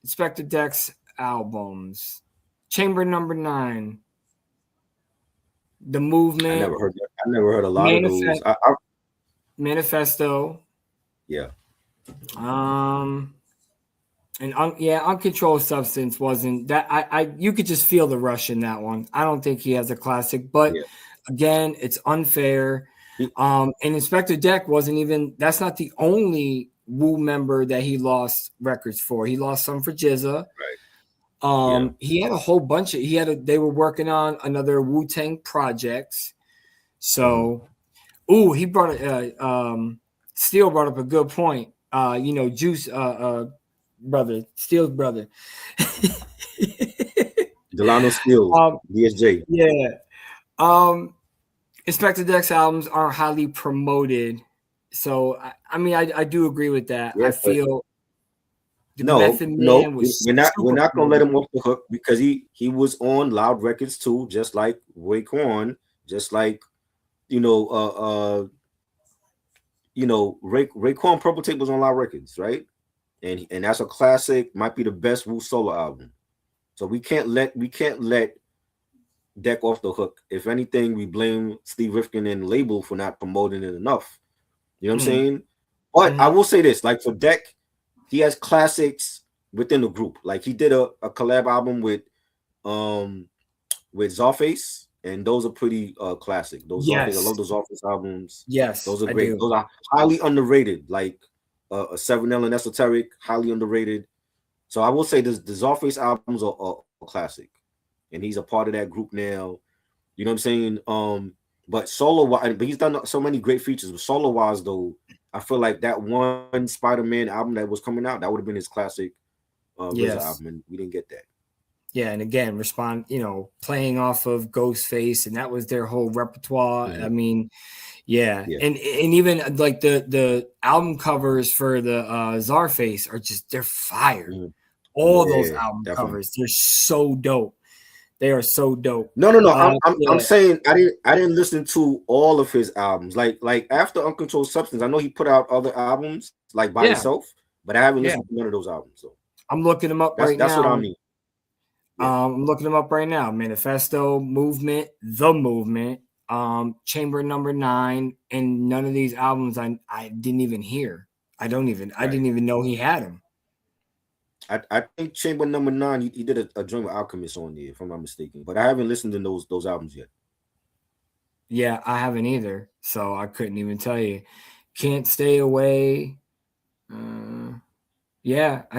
Inspector Deck's albums. Chamber Number 9. The Movement. I never heard a lot of those. Manifesto. Yeah. Uncontrolled Substance wasn't that. You could just feel the rush in that one. I don't think he has a classic, but again, it's unfair. And Inspector Deck wasn't even. That's not the only Wu member that he lost records for. He lost some for GZA. He had a whole bunch of. They were working on another Wu-Tang projects. So, he brought Steel brought up a good point. Juice, brother, Steel's brother, Delano Steel, DSJ. Yeah. Inspector Deck's albums are highly promoted. So, I do agree with that. I feel we're not gonna let him off the hook, because he was on Loud Records too, just like Raekwon, just like Raekwon Purple Tape was on Loud Records, right? And that's a classic, might be the best Wu solo album. So we can't let Deck off the hook. If anything, we blame Steve Rifkin and the label for not promoting it enough. You know what I'm saying? But I will say this, like for Deck, he has classics within the group. Like he did a collab album with Czarface, and those are pretty classic. I love those Czarface albums. Yes, those are great. Those are highly underrated. Like 7L and Esoteric, highly underrated. So I will say the Czarface albums are classic, and he's a part of that group now. You know what I'm saying? But but he's done so many great features. But solo wise, though, I feel like that one Spider-Man album that was coming out, that would have been his classic RZA album, and we didn't get that. Yeah, and again, playing off of Ghostface, and that was their whole repertoire. I mean, and even like the album covers for the Czarface are they're fire. All those album covers, they're so dope. They are so dope. No. I'm saying I didn't listen to all of his albums. Like after Uncontrolled Substance, I know he put out other albums like by himself, but I haven't listened to none of those albums. So I'm looking them up right now. That's what I mean. I'm looking them up right now. Manifesto, Movement, The Movement, Chamber Number 9, and none of these albums I didn't even hear. I didn't even know he had them. I think Chamber Number 9, he did a joint with Alchemist on there, if I'm not mistaken. But I haven't listened to those albums yet. Yeah, I haven't either. So I couldn't even tell you. Can't Stay Away. I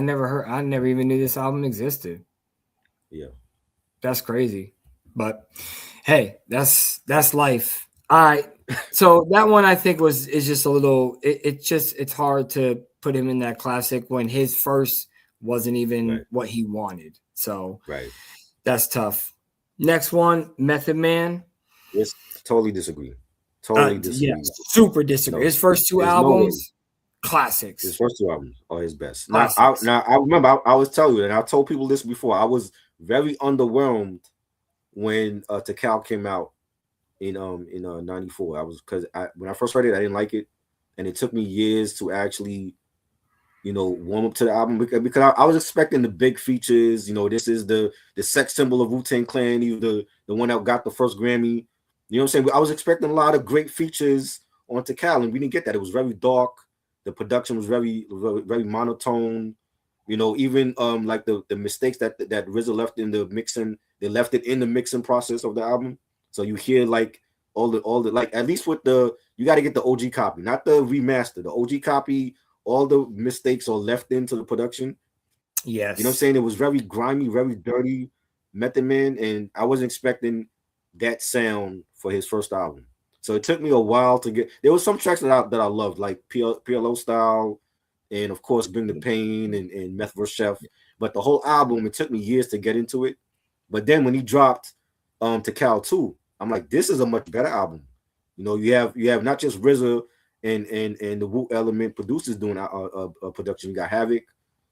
never even knew this album existed. Yeah. That's crazy. But hey, that's life. All right. So that one I think is just a little it's hard to put him in that classic when his first wasn't even what he wanted. So That's tough. Next one, Method Man. Yes, totally disagree. Totally disagree. Yeah, super disagree. No, His first two there's no way. albums, classics. His first two albums are his best. Classics. Now I remember I was telling you, and I told people this before. I was very underwhelmed when Takal came out in '94. I was when I first heard it, I didn't like it, and it took me years to actually, warm up to the album because I was expecting the big features. This is the sex symbol of Wu-Tang Clan. He was the one that got the first Grammy. You know what I'm saying? I was expecting a lot of great features on Takal, and we didn't get that. It was very dark. The production was very, very monotone. Even like the mistakes that RZA left in the mixing, they left it in the mixing process of the album. So you hear like all the like, at least with you got to get the OG copy, not the remaster. The OG copy, all the mistakes are left into the production. Yes. You know what I'm saying? It was very grimy, very dirty Method Man, and I wasn't expecting that sound for his first album. So it took me a while to get. There was some tracks that I loved, like PLO Style, and of course Bring the Pain and Meth vs. Chef. But the whole album, it took me years to get into it. But then when he dropped Takal 2, I'm like, this is a much better album. You have not just RZA and the Wu Element producers doing a production. You got Havoc,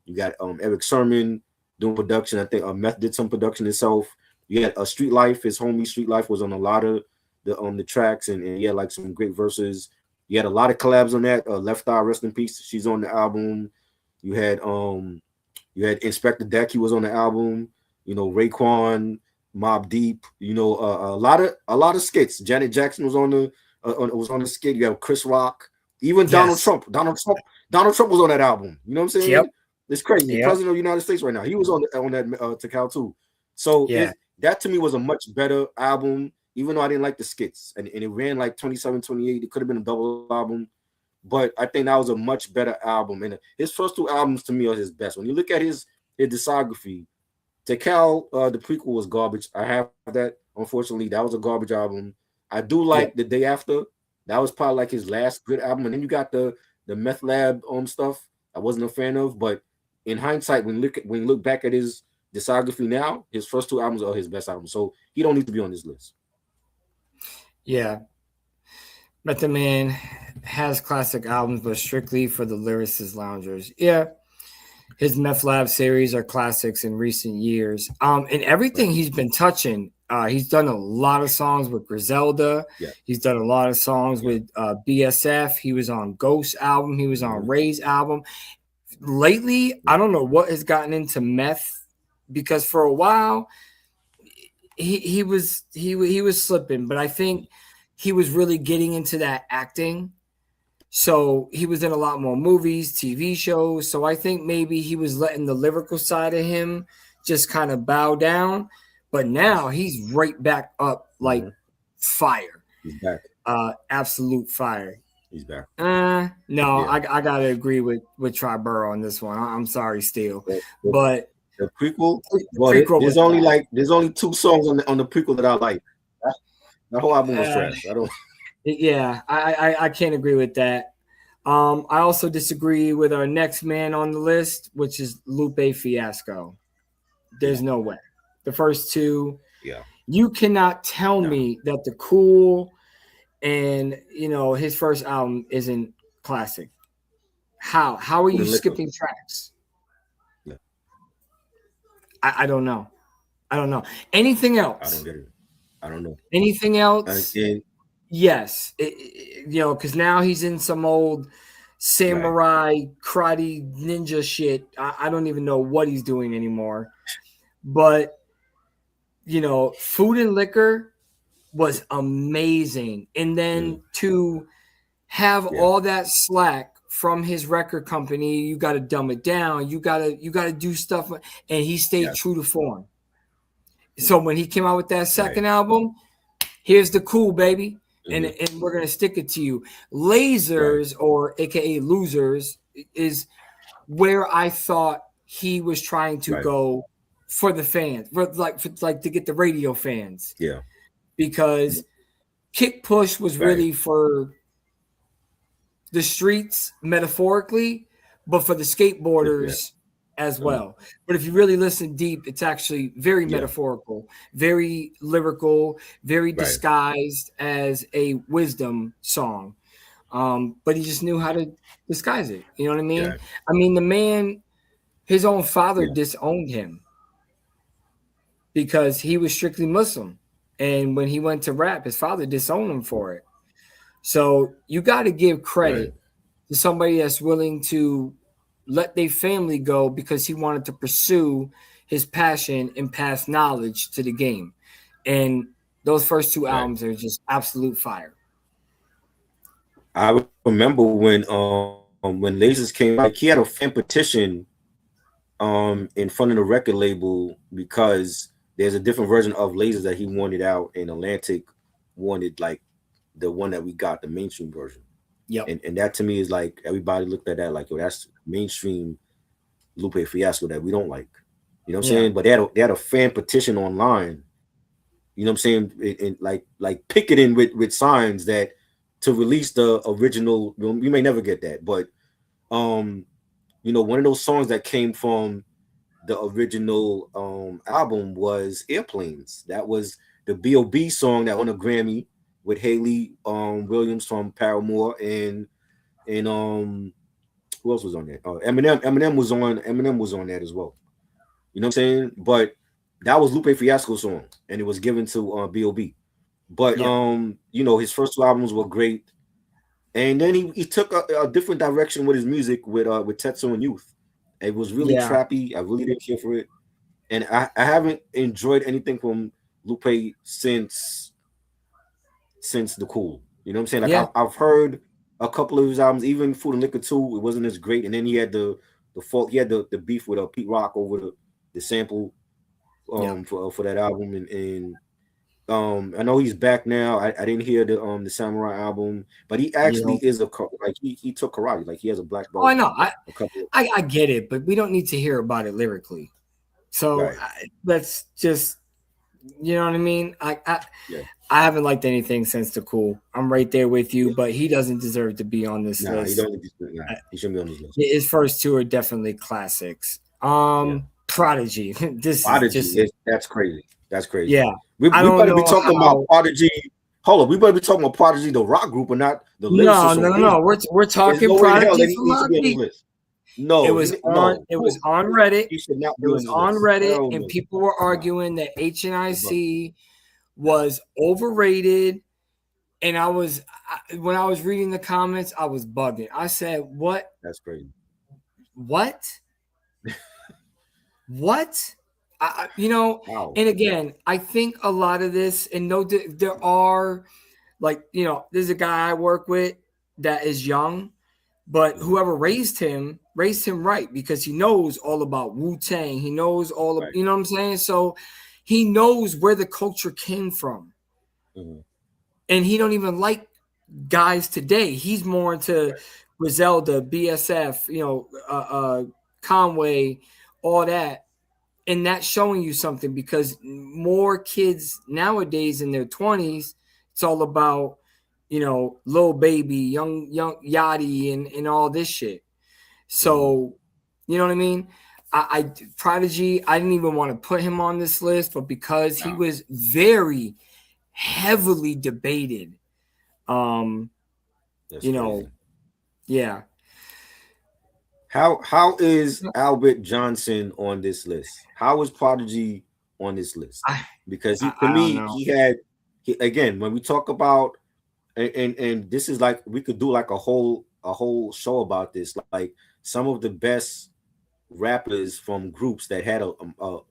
you got Eric Sermon doing production. I think Meth did some production himself. You had Street Life. His homie Street Life was on a lot of the tracks, and he had like some great verses. You had a lot of collabs on that. Left Eye, rest in peace. She's on the album. You had Inspector Deck. He was on the album. Raekwon, Mobb Deep. A lot of skits. Janet Jackson was on the skit. You have Chris Rock. Even Donald Trump. Donald Trump was on that album. You know what I'm saying? Yep. It's crazy. Yep. President of the United States right now. He was on that Takal too. So that to me was a much better album. Even though I didn't like the skits, and it ran like 27, 28, it could have been a double album, but I think that was a much better album. And his first two albums to me are his best. When you look at his discography, Takal, the prequel was garbage. I have that. Unfortunately, that was a garbage album. I do like The Day After. That was probably like his last good album. And then you got the Meth Lab stuff I wasn't a fan of. But in hindsight, when you look back at his discography now, his first two albums are his best albums. So he don't need to be on this list. Yeah. Method Man has classic albums, but strictly for the lyricist loungers. Yeah. His Meth Lab series are classics in recent years. And everything he's been touching, he's done a lot of songs with Griselda. Yeah. He's done a lot of songs with BSF. He was on Ghost album. He was on Ray's album. Lately, I don't know what has gotten into meth, because for a while he was slipping, but I think he was really getting into that acting. So he was in a lot more movies, TV shows. So I think maybe he was letting the lyrical side of him just kind of bow down. But now he's right back up like fire. He's back. Absolute fire. He's back. No, yeah. I gotta agree with Triborough on this one. I'm sorry, Steele, but the prequel. Well, there's only 2 songs on the prequel that I like. That whole album was trash. I don't. Yeah, I can't agree with that. I also disagree with our next man on the list, which is Lupe Fiasco. There's no way. The first 2. Yeah. You cannot tell me that the Cool and his first album isn't classic. How are you skipping tracks? Yeah. I don't know. Anything else? I don't get it. I don't know. Anything else? Yes. Because now he's in some old samurai karate ninja shit. I don't even know what he's doing anymore. But, Food and Liquor was amazing. And then to have all that slack from his record company, you got to dumb it down. You got to do stuff. And he stayed true to form. So when he came out with that second album, here's the Cool, baby. And we're going to stick it to you. Lasers, or AKA Losers, is where I thought he was trying to go for the fans, for to get the radio fans. Yeah. Because Kick Push was really for the streets, metaphorically, but for the skateboarders, as well. But if you really listen deep, it's actually very metaphorical, very lyrical, very disguised as a wisdom song. But he just knew how to disguise it. You know what I mean? Yeah. I mean, the man, his own father disowned him because he was strictly Muslim. And when he went to rap, his father disowned him for it. So you got to give credit to somebody that's willing to let their family go because he wanted to pursue his passion and pass knowledge to the game. And those first two albums are just absolute fire. I remember when Lasers came out, he had a fan petition in front of the record label because there's a different version of Lasers that he wanted out, and Atlantic wanted like the one that we got, the mainstream version. Yep. And that to me is like everybody looked at that like, yo, that's mainstream Lupe Fiasco that we don't like. You know what I'm saying? But they had a fan petition online. You know what I'm saying? And like picketing with signs that to release the original. We may never get that, but you know, one of those songs that came from the original album was Airplanes. That was the B.O.B. song that won a Grammy with Haley Williams from Paramore and who else was on that? Eminem was on that as well. You know what I'm saying? But that was Lupe Fiasco's song, and it was given to B.O.B. But you know, his first two albums were great, and then he took a different direction with his music with Tetsu and Youth. It was really trappy. I really didn't care for it, and I haven't enjoyed anything from Lupe since The Cool. You know what I'm saying? Like I've heard a couple of his albums, even Food and Liquor 2, it wasn't as great. And then he had the fault. He had the beef with Pete Rock over the sample for that album. And I know he's back now. I didn't hear the Samurai album, but he actually is like he took karate. Like he has a black belt. Oh, I know. I get it, but we don't need to hear about it lyrically. So let's just, you know what I mean? I haven't liked anything since The Cool. I'm right there with you, but he doesn't deserve to be on this list. He shouldn't be on this list. His first two are definitely classics. Prodigy. That's crazy. That's crazy. Yeah. We better be talking about Prodigy. Hold on, we better be talking about Prodigy, the rock group, and not the list. No. We're talking Prodigy from my beat. No, it was on Reddit. It was on Reddit, and people were arguing that HNIC was overrated. And when I was reading the comments, I was bugging. I said, "What? That's crazy. What? What?" Wow. And again, I think a lot of this, and there are, like, there's a guy I work with that is young, but whoever raised him right, because he knows all about Wu-Tang. He knows all of, you know what I'm saying? So he knows where the culture came from. Mm-hmm. And he don't even like guys today. He's more into Griselda, BSF, Conway, all that. And that's showing you something, because more kids nowadays in their 20s, it's all about, Lil Baby, young Yachty, and all this shit. So, you know what I mean? Prodigy, I didn't even want to put him on this list, but because he was very heavily debated, crazy. Yeah. How is Albert Johnson on this list? How is Prodigy on this list? Because he had again, when we talk about and this is like, we could do like a whole show about this, like some of the best rappers from groups that had a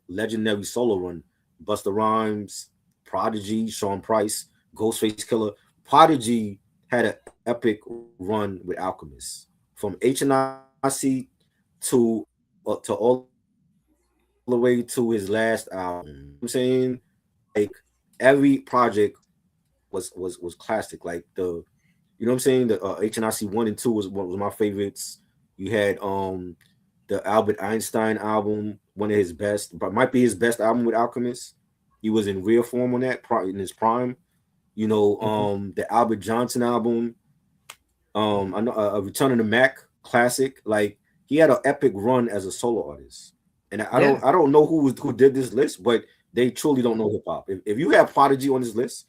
legendary solo run: Busta Rhymes, Prodigy, Sean Price, Ghostface Killer. Prodigy had an epic run with Alchemist, from HNIC to all the way to his last album. I'm saying, like, every project was classic. Like the I'm saying, the HNIC 1 and 2 was my favorites. You had the Albert Einstein album, one of his best, but might be his best album with Alchemist. He was in real form on that in his prime. The Albert Johnson album, I know, Return of the Mac, classic. Like, he had an epic run as a solo artist. And I Yeah. don't know who did this list, but they truly don't know hip hop. If you have Prodigy on this list,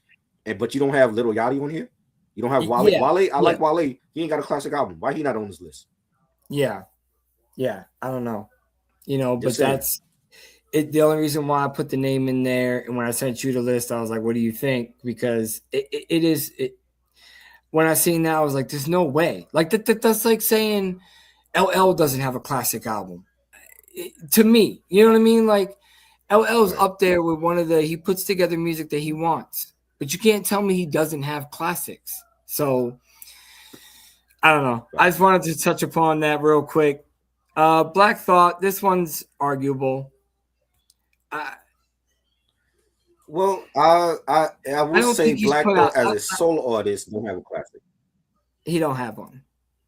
but you don't have Lil Yachty on here, you don't have Wale. Yeah. Wale, I like Wale. He ain't got a classic album. Why he not on this list? Yeah. I don't know. You know, but Just saying. that's it. The only reason why I put the name in there, and when I sent you the list, I was like, "What do you think?" Because it is. When I seen that, I was like, "There's no way." Like that's like saying LL doesn't have a classic album. To me, you know what I mean? Like LL's up there with one of he puts together music that he wants, but you can't tell me he doesn't have classics. So I don't know. I just wanted to touch upon that real quick. Black Thought, this one's arguable. Well, I will say Black Thought as a solo artist don't have a classic. He don't have one.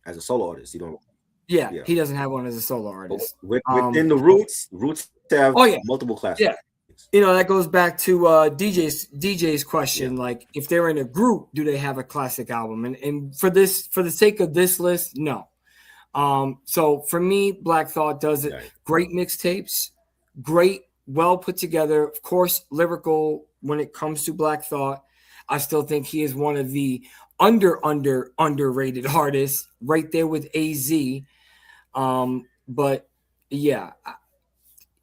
As a solo artist, he don't. Yeah, he doesn't have one as a solo artist. Within the Roots have multiple classics. Yeah. You know, that goes back to DJ's question. Like, if they're in a group, do they have a classic album? And for the sake of this list, no. So for me, Black Thought does it. Right. Great mixtapes, great, well put together. Of course, lyrical when it comes to Black Thought. I still think he is one of the underrated artists, right there with AZ. But yeah,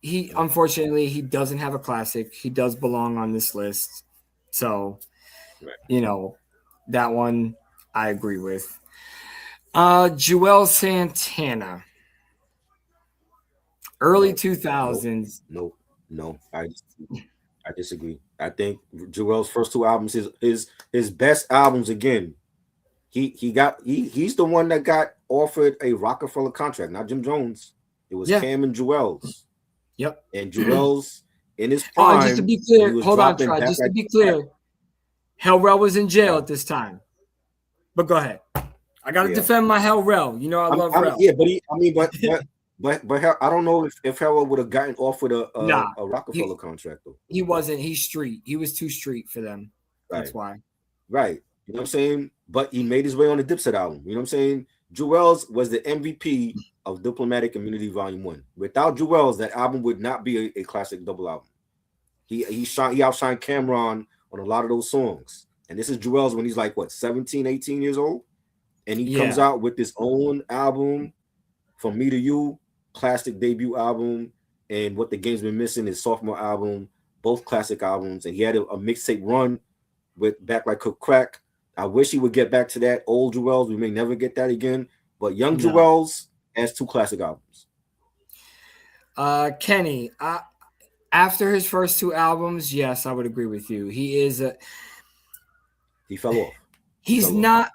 he unfortunately he doesn't have a classic. He does belong on this list, so you know that one I agree with. Joel Santana, early 2000s. No, I disagree. I think Joel's first two albums, his best albums. Again, he's the one that got offered a Rockefeller contract, not Jim Jones. It was Cam and Joel's. Yep. And Joel's in his prime. Just to be clear, hold on, Try. Just to be clear, Hellrell was in jail at this time. But go ahead. I got to defend my Hellrell. You know I love Rell. Yeah, but I don't know if Hellrell would have gotten offered a Rockefeller contract though. He wasn't. He's street. He was too street for them. That's why. Right. You know what I'm saying? But he made his way on the Dipset album. You know what I'm saying? Jewels was the MVP of Diplomatic Immunity Volume 1. Without Jewels, that album would not be a classic double album. He outshined Cameron on a lot of those songs. And this is Jewels when he's like, 17, 18 years old? And he comes out with his own album, From Me to You, classic debut album, and What the Game's Been Missing, his sophomore album, both classic albums. And he had a mixtape run with Back Like Cook Crack. I wish he would get back to that. Old Jewels, we may never get that again. But Young Jewels has two classic albums. Kenny, after his first two albums, yes, I would agree with you. He fell off. He's not.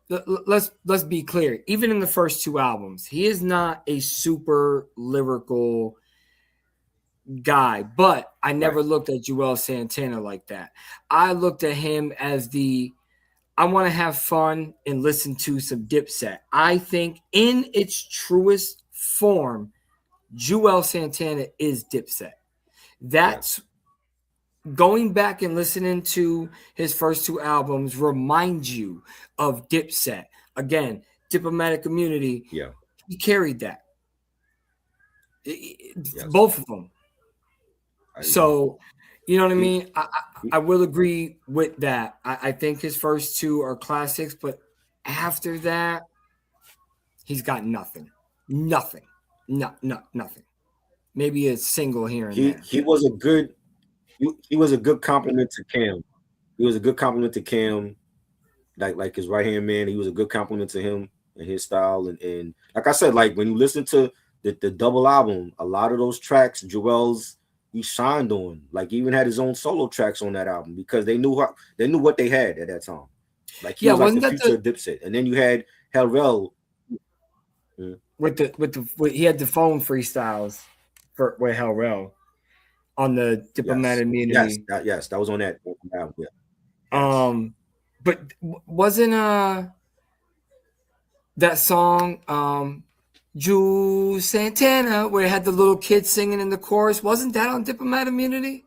Let's be clear. Even in the first two albums, he is not a super lyrical guy. But I never looked at Joel Santana like that. I looked at him as I want to have fun and listen to some Dipset. I think in its truest form, Joel Santana is Dipset. That's going back and listening to his first two albums reminds you of Dipset. Again, Diplomatic Immunity. Yeah. He carried that. Both of them. So, you know what I mean? I will agree with that. I think his first two are classics, but after that, he's got nothing. Nothing. Nothing. Maybe a single here and there. He was a good compliment to Cam. He was a good compliment to Cam, like his right hand man. He was a good compliment to him and his style. And like I said, like when you listen to the double album, a lot of those tracks, Joel's, he shined on. Like he even had his own solo tracks on that album because they knew what they had at that time. Like he was like the future of Dipset. And then you had Hellrell with he had the phone freestyles with Hellrell on the Diplomatic Immunity. Yes, that was on that album. Yeah. But wasn't that song Joel Santana where it had the little kid singing in the chorus? Wasn't that on Diplomatic Immunity?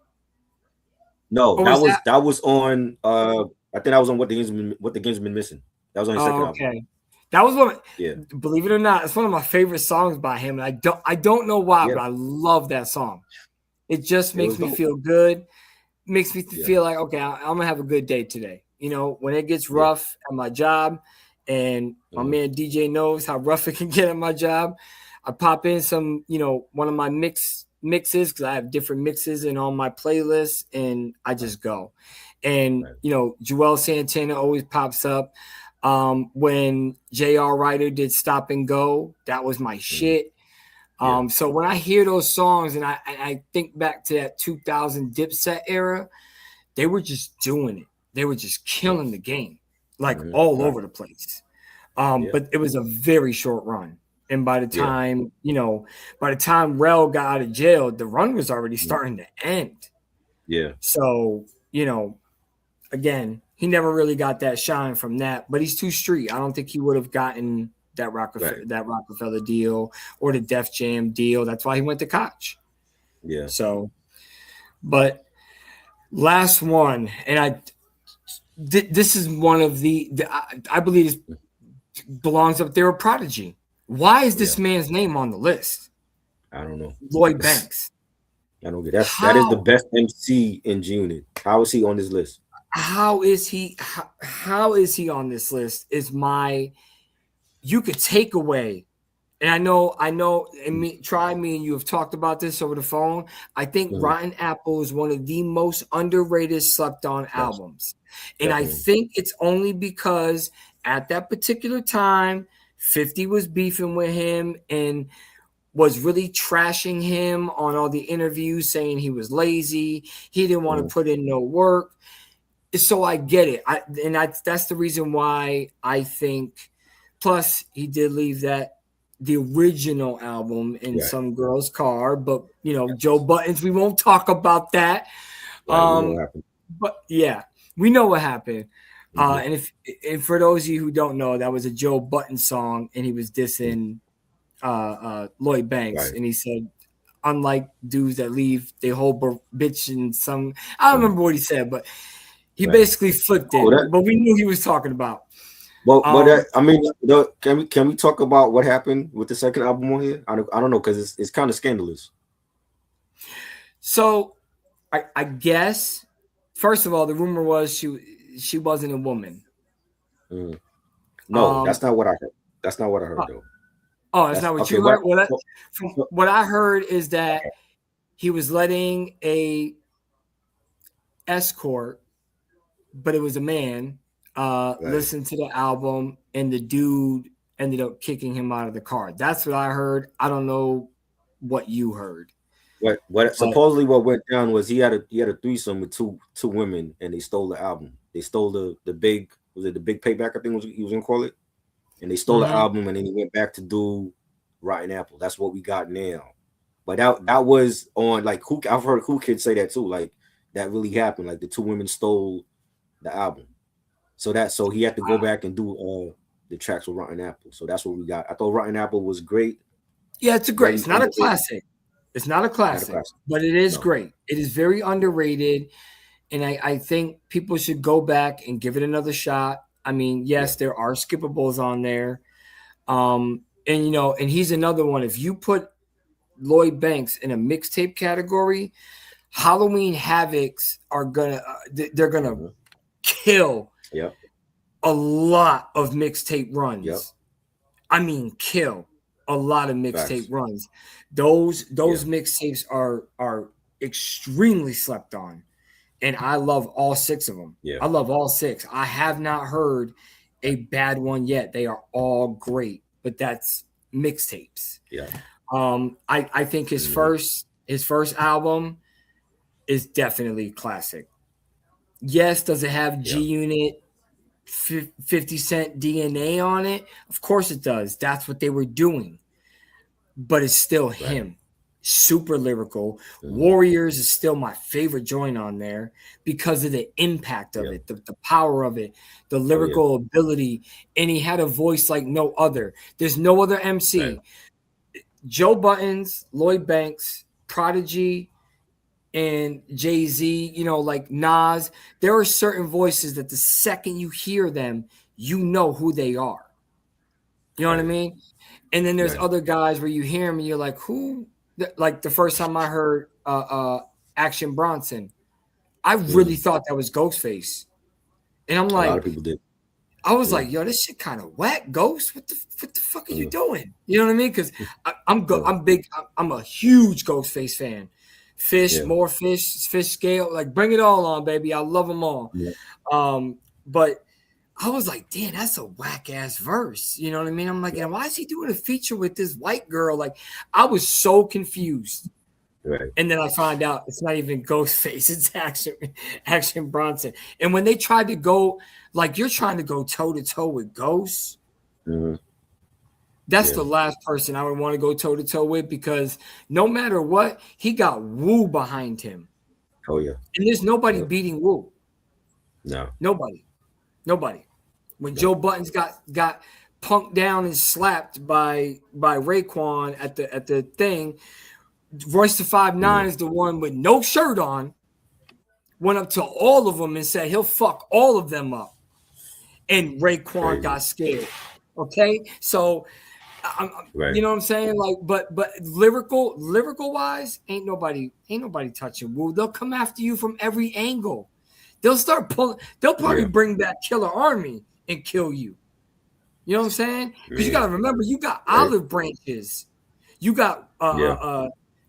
No, that was on I think that was on What the Game's Been Missing. That was on his second album. That was one. Yeah. Believe it or not, it's one of my favorite songs by him, and I don't know why, but I love that song. It just makes me feel good. Makes me feel like, okay, I'm gonna have a good day today. You know, when it gets rough at my job, and my man DJ knows how rough it can get at my job, I pop in some, you know, one of my mixes because I have different mixes in all my playlists, and I just go. And you know, Joel Santana always pops up. When J.R. Ryder did Stop and Go, that was my shit. So when I hear those songs and I think back to that 2000 Dipset era, they were just doing it. They were just killing the game, like all over the place. But it was a very short run. And by the time, you know, by the time Rel got out of jail, the run was already starting to end. Yeah. So, you know, again, he never really got that shine from that, but he's too street. I don't think he would have gotten that Rockefeller deal or the Def Jam deal. That's why he went to Koch. Yeah. So, but last one, and this is one of I believe this belongs up there with Prodigy. Why is this man's name on the list? I don't know. Lloyd Banks. I don't get that. That is the best MC in G Unit. How is he on this list? How is he on this list? You could take away, and I know, and me and you have talked about this over the phone. I think Rotten Apple is one of the most underrated, slept on albums. And I think it's only because at that particular time, 50 was beefing with him and was really trashing him on all the interviews, saying he was lazy. He didn't want to put in no work. So I get it. That's the reason why I think. Plus, he did leave the original album in some girl's car. But, you know, Joe Buttons, we won't talk about that. But, yeah, we know what happened. And for those of you who don't know, that was a Joe Button song, and he was dissing Lloyd Banks. And he said, unlike dudes that leave, they whole bitch in some – I don't remember what he said, but – he basically flipped it, but we knew he was talking about. But I mean, can we talk about what happened with the second album on here? I don't know, because it's kind of scandalous. So, I guess first of all, the rumor was she wasn't a woman. No, that's not what I heard. That's not what I heard, though. Oh, that's not what you heard. What I heard is that he was letting a escort, but it was a man, listen to the album, and the dude ended up kicking him out of the car. That's what I heard. I don't know what you heard. Supposedly what went down was he had a threesome with two women, and they stole the album. They stole the big payback, I think he was gonna call it, and they stole the album, and then he went back to do Rotten Apple. That's what we got now. But that was on, like, I've heard Who Kids say that too, like that really happened. Like the two women stole the album, so he had to go back and do the tracks with Rotten Apple. So that's what we got. I thought Rotten Apple was great. Yeah, it's great. It's not a classic. It's not a classic, but it is great. It is very underrated, and I think people should go back and give it another shot. I mean, yes, there are skippables on there, and you know, and he's another one. If you put Lloyd Banks in a mixtape category, Halloween Havocs are they're gonna kill a lot of mixtape runs. I mean, kill a lot of mixtape runs. Those mixtapes are extremely slept on, and I love all 6 of them. I love all 6. I have not heard a bad one yet. They are all great, but that's mixtapes. I think his first album is definitely classic. Yes, does it have G Unit 50 Cent DNA on it? Of course it does. That's what they were doing. But it's still him. Super lyrical. Warriors is still my favorite joint on there because of the impact of it, the power of it, the lyrical ability. And he had a voice like no other. There's no other MC. Joe Buttons, Lloyd Banks, Prodigy, and Jay-Z, you know, like Nas, there are certain voices that the second you hear them, you know who they are. You know what I Right. mean? And then there's Right. other guys where you hear him and you're like, who? Like the first time I heard Action Bronson, I really thought that was Ghostface. And I'm A lot like, of people did. I was Yeah. like, yo, this shit kind of whack, Ghost. What the fuck are you Yeah. doing? You know what I mean? Because I'm a huge Ghostface fan. Fish, Yeah. more fish, fish scale, like bring it all on, baby. I love them all. Yeah. But I was like, damn, that's a whack ass verse. You know what I mean? I'm like, and why is he doing a feature with this white girl? Like, I was so confused. Right. And then I find out it's not even Ghostface, it's Action Bronson. And when they tried to go, like you're trying to go toe to toe with Ghost, that's the last person I would want to go toe to toe with, because no matter what, he got Wu behind him. Oh yeah. And there's nobody beating Wu. No. Nobody. When Joe Buttons got punked down and slapped by Raekwon at the thing, Royce the 5'9" is the one with no shirt on, went up to all of them and said he'll fuck all of them up. And Raekwon got scared. Okay? So you know what I'm saying? Like, but lyrical wise, ain't nobody touching Wu. They'll come after you from every angle. They'll start pulling, they'll probably bring back Killer Army and kill you. You know what I'm saying? Because you gotta remember, you got olive branches. You got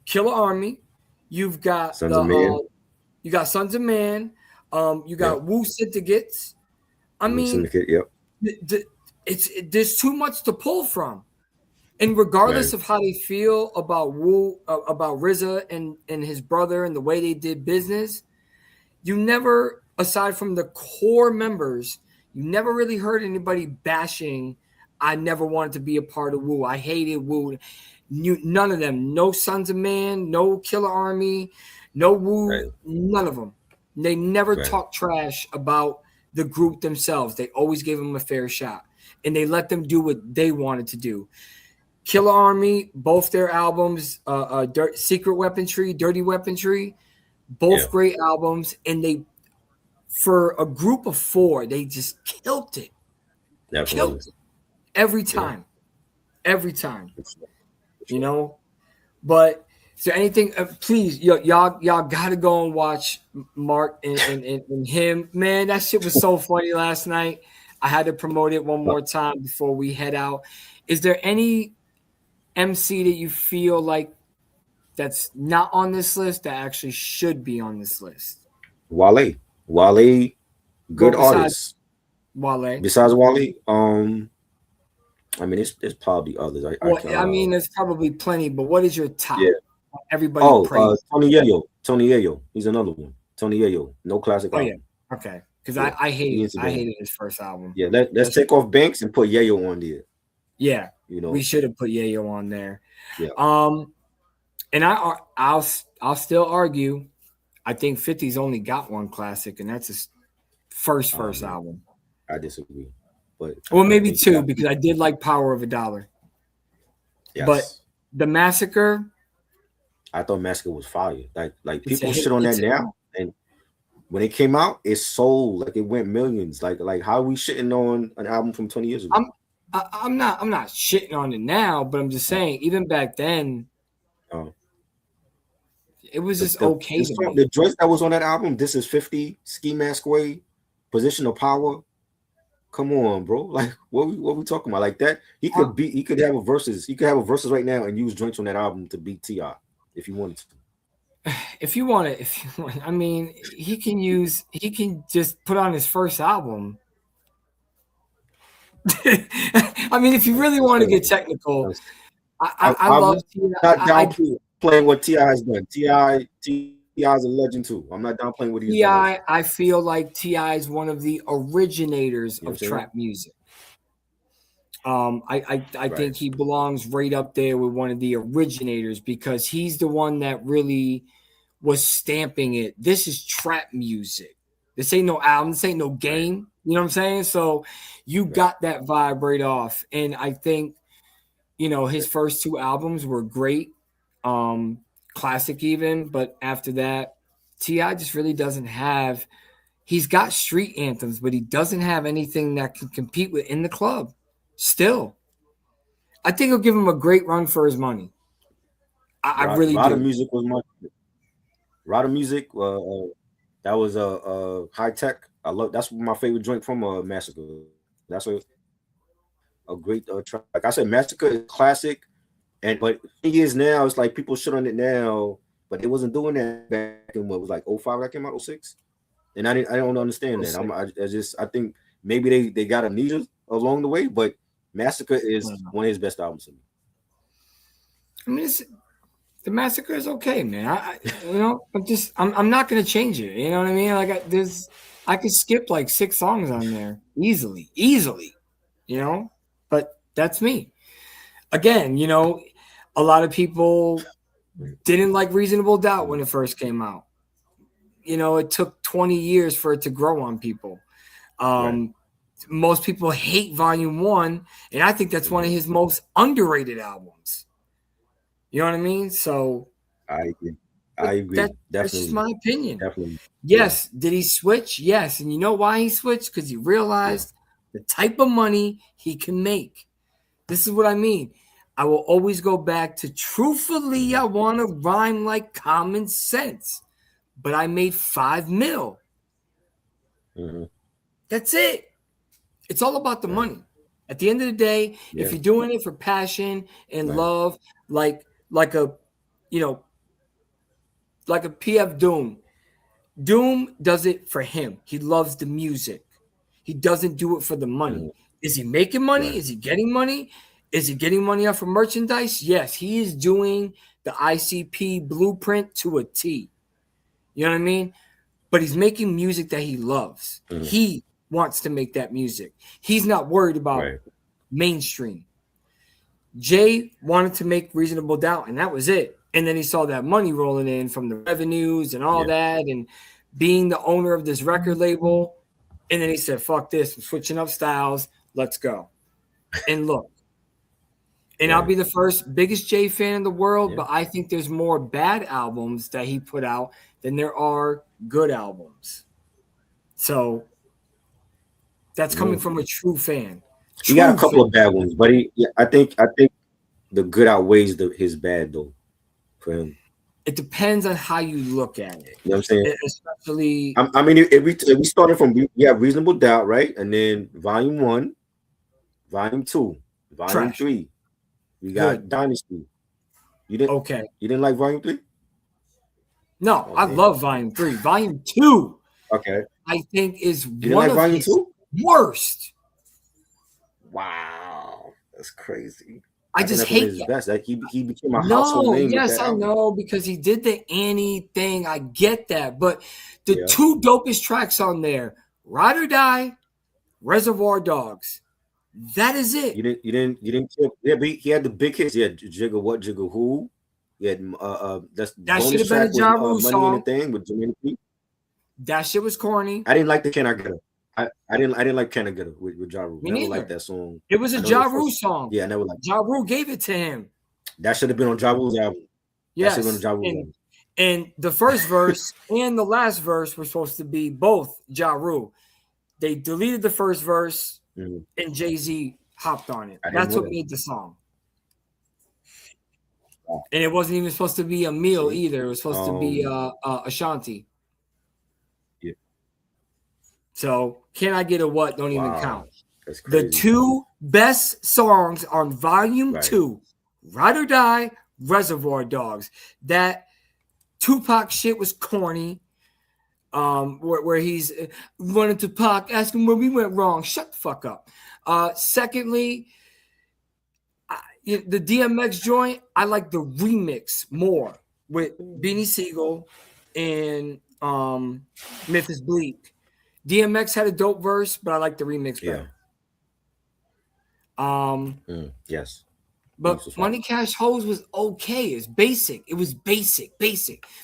Killer Army, you've got Sons of Man. You got Sons of Man, you got Wu Syndicates. I mean, Syndicate, there's too much to pull from. And regardless of how they feel about Wu, about RZA and his brother and the way they did business, you never, aside from the core members, you never really heard anybody bashing, I never wanted to be a part of Wu. I hated Wu. None of them. No Sons of Man, no Killer Army, no Wu, none of them. They never talked trash about the group themselves. They always gave them a fair shot. And they let them do what they wanted to do. Killer Army, both their albums, Secret Weaponry, Dirty Weaponry, both great albums. And they, for a group of four, they just killed it. Killed it. Every time. Every time. You know? But is there anything, please, y'all gotta go and watch Mark and him. Man, that shit was so funny last night. I had to promote it one more time before we head out. Is there any MC that you feel like that's not on this list that actually should be on this list? Wale, good artist. Wale. Besides Wale, I mean, there's probably others. I mean, there's probably plenty, but what is your top? Yeah. Everybody praise. Tony Yayo. He's another one. Tony Yayo. No classic album. Yeah. Okay. Because I hated his first album. Yeah, let's take off Banks and put Yayo on there. Yeah. You know, we should have put Yayo on there. Yeah. And I'll still argue, I think 50's only got one classic, and that's his first album. I disagree. But maybe two, because I did like Power of a Dollar. Yes. But the Massacre, I thought Massacre was fire. Like people shit on that now, and when it came out, it sold, like it went millions. Like how are we shitting on an album from 20 years ago? I'm not shitting on it now, but I'm just saying, even back then, it was just okay. The joints that was on that album, This Is 50, Ski Mask Way, Position of Power. Come on, bro. Like what we talking about? Like that, he could have a verses right now and use joints on that album to beat T.I. if he wanted to. If you want, I mean, he can just put on his first album. I mean, if you really want to get technical, I love T.I. Not downplaying what T.I. has done. T.I. is a legend too. I'm not downplaying what he's done. I feel like T.I. is one of the originators of trap music. I think he belongs right up there with one of the originators, because he's the one that really was stamping it. This is trap music. This ain't no album. This ain't no game. You know what I'm saying? So you got that vibe right off. And I think, his first two albums were great. Classic even. But after that, T.I. just really doesn't have – he's got street anthems, but he doesn't have anything that can compete with in the club still. I think he'll give him a great run for his money. I really Rada do. Music was my Rada Music. That was a high tech. I love. That's my favorite joint from Massacre. That's a great track. Like I said, Massacre is classic. But the thing is now, it's like people shit on it now, but they wasn't doing that back in what was like 05 that came out, 06. And I don't understand that. I think maybe they got amnesia along the way, but Massacre is one of his best albums to me. I mean, the Massacre is okay, man. I'm not gonna change it. You know what I mean? Like I could skip like 6 songs on there easily. You know, but that's me. Again, you know, a lot of people didn't like Reasonable Doubt when it first came out. You know, it took 20 years for it to grow on people. Right. Most people hate Volume 1, and I think that's one of his most underrated albums. You know what I mean? So I agree. That's just my opinion. Definitely. Yes. Yeah. Did he switch? Yes. And you know why he switched? Because he realized the type of money he can make. This is what I mean. I will always go back to truthfully, I want to rhyme like common sense. But I made $5 million. Mm-hmm. That's it. It's all about the money. At the end of the day, if you're doing it for passion and love, like a PF Doom. Doom does it for him. He loves the music. He doesn't do it for the money. Mm-hmm. Is he making money? Right. Is he getting money? Is he getting money off of merchandise? Yes, he is doing the ICP blueprint to a T. You know what I mean? But he's making music that he loves. Mm-hmm. He wants to make that music. He's not worried about mainstream. Jay wanted to make Reasonable Doubt, and that was it. And then he saw that money rolling in from the revenues and all that, and being the owner of this record label. And then he said, fuck this, I'm switching up styles. Let's go. And look. And I'll be the biggest Jay fan in the world, but I think there's more bad albums that he put out than there are good albums. So that's coming from a true fan. He got a couple of bad ones, but I think the good outweighs his bad though for him. It depends on how you look at it. You know what I'm saying? Especially, I mean, if we started from Reasonable Doubt, right, and then Volume 1, Volume 2, Volume 3. We got Dynasty. You didn't like Volume 3? No, I love Volume 3. Volume 2, I think is one of Volume his 2? worst. Wow, that's crazy. I just hate his best. Like he became a household name. Yes, I know, because he did the Annie thing. I get that, but the 2 dopest tracks on there, Ride or Die, Reservoir Dogs. That is it. You didn't kill. Yeah, but he had the big hits. He had Jigga What, Jigga Who. He had that should have been a Ja Rule song. Money in the Thing with Jermaine P. That shit was corny. I didn't like the Can I Get Her. I didn't like Can I Get Her with Ja Rule. I never liked that song. It was a Ja Rule song. Yeah, I never liked it. Ja Rule gave it to him. That should have been on Ja Rule's album. Yes. That should have been on Ja Rule's album. And the first verse and the last verse were supposed to be both Ja Rule. They deleted the first verse and Jay-Z hopped on it. That's what made the song. And it wasn't even supposed to be a meal either. It was supposed to be Ashanti. Yeah. So Can I Get a What don't even count. The 2 best songs on Volume 2, Ride or Die, Reservoir Dogs. That Tupac shit was corny. Where he's running to Pac, asking where we went wrong. Shut the fuck up. Secondly, the DMX joint, I like the remix more with Beanie Siegel and Memphis Bleak. DMX had a dope verse, but I like the remix better. Yes. But Money Cash Hoes was okay. It's basic. It was basic.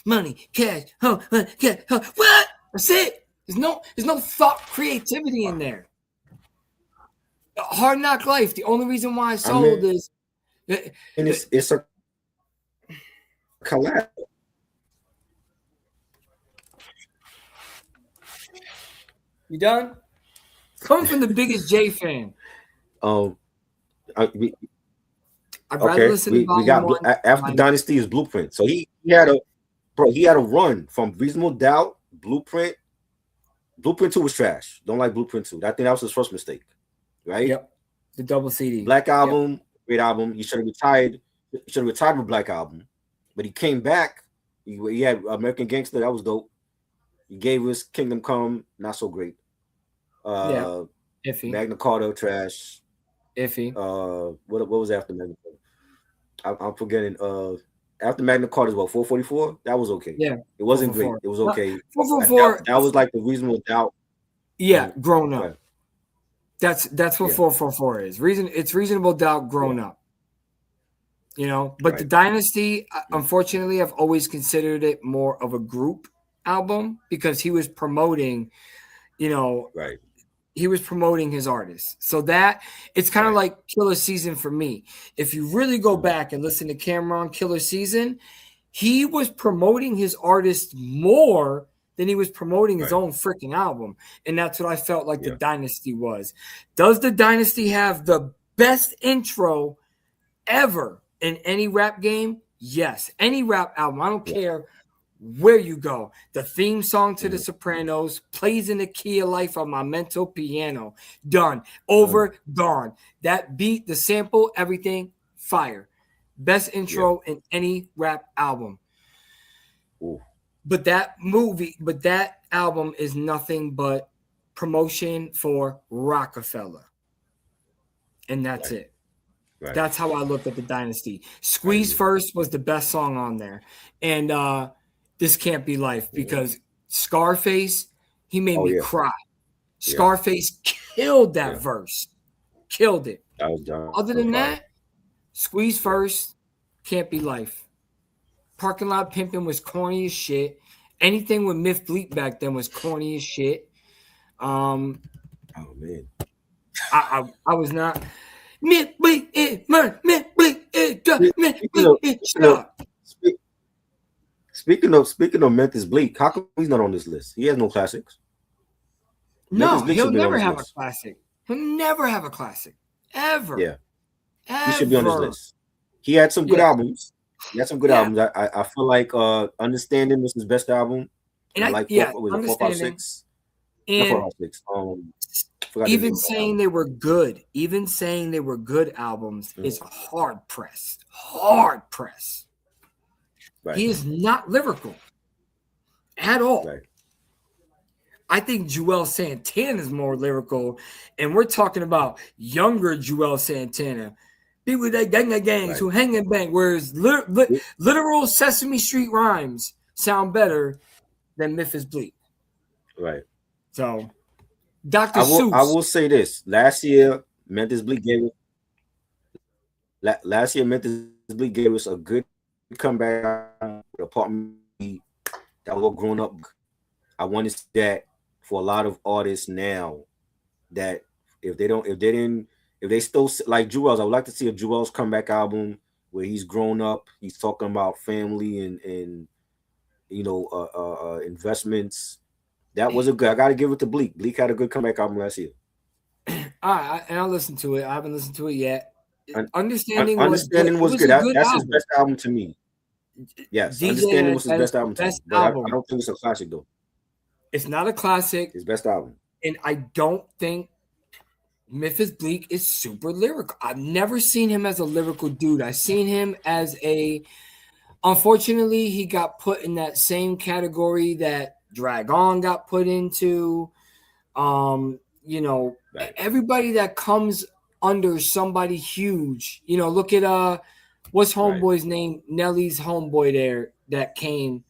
Money, cash, money, cash, what? That's it. There's no thought, creativity in there. Hard Knock Life. The only reason why I sold is, and it's a collab. You done? Coming from the biggest J fan. I'd rather listen to we Volume got 1. after Dynasty is Blueprint. So he had a run from Reasonable Doubt, Blueprint. Blueprint 2 was trash. Don't like Blueprint 2. I think that was his first mistake, right? Yep, the double CD. Black Album, great album. He should have retired. He should have retired with Black Album, but he came back. He had American Gangster. That was dope. He gave us Kingdom Come, not so great. Iffy. Magna Carta, trash. Iffy. What was after Magna Carta? I'm forgetting. After Magna Carta is what, 444? That was okay. Yeah, it wasn't great. It was okay. 444. That was like the Reasonable Doubt. Yeah, grown up. Right. That's what 444 is. It's Reasonable Doubt grown up. You know, but the Dynasty, unfortunately, I've always considered it more of a group album because he was promoting, you know, he was promoting his artists. So that it's kind of like Killer Season for me. If you really go back and listen to Cameron Killer Season, he was promoting his artist more than he was promoting his own freaking album. And that's what I felt like the Dynasty was. Does the Dynasty have the best intro ever in any rap game? Yes. Any rap album. I don't care where you go. The theme song to The Sopranos plays in the key of life on my mental piano. Done. Over. Gone. That beat, the sample, everything, fire. Best intro in any rap album. But that album is nothing but promotion for Rockefeller. And that's it. Right. That's how I look at the Dynasty. Squeeze First was the best song on there. And This Can't Be Life because Scarface, he made me cry. Scarface killed that verse. Killed it. Other than that, Squeeze First, Can't Be Life. Parking Lot Pimpin' was corny as shit. Anything with Myth Bleak back then was corny as shit. Oh man. I was not Myth Bleak Myth Bleak Speaking of Memphis Bleak, how come he's not on this list? He has no classics. No, he'll never have a classic. He'll never have a classic. Ever. Yeah. He should be on this list. He had some good albums. He had some good albums. I feel like Understanding was his best album. And Understanding. 456. And 456. Even saying they were good albums is hard pressed. Hard pressed. Right. He is not lyrical at all. Right. I think Joel Santana is more lyrical, and we're talking about younger Joel Santana. People that gangs who hang and bang, whereas literal Sesame Street rhymes sound better than Memphis Bleak. Right. So, Dr. Seuss. I will say this. Last year, Memphis Bleak gave us a good comeback with Apartment that was all grown up. I want to see that for a lot of artists now, that if they still like Jewel's, I would like to see a Jewel's comeback album where he's grown up, he's talking about family and investments. That was a good. I got to give it to Bleak. Bleak had a good comeback album last year. I'll listen to it. I haven't listened to it yet. Understanding was good. That's his best album to me. Yes, DJ Understanding was his best album to me. But I don't think it's a classic though. It's not a classic. His best album. And I don't think Memphis Bleak is super lyrical. I've never seen him as a lyrical dude. I've seen him as unfortunately, he got put in that same category that Drag On got put into. Everybody that comes under somebody huge, look at what's homeboy's name? Nelly's homeboy there that came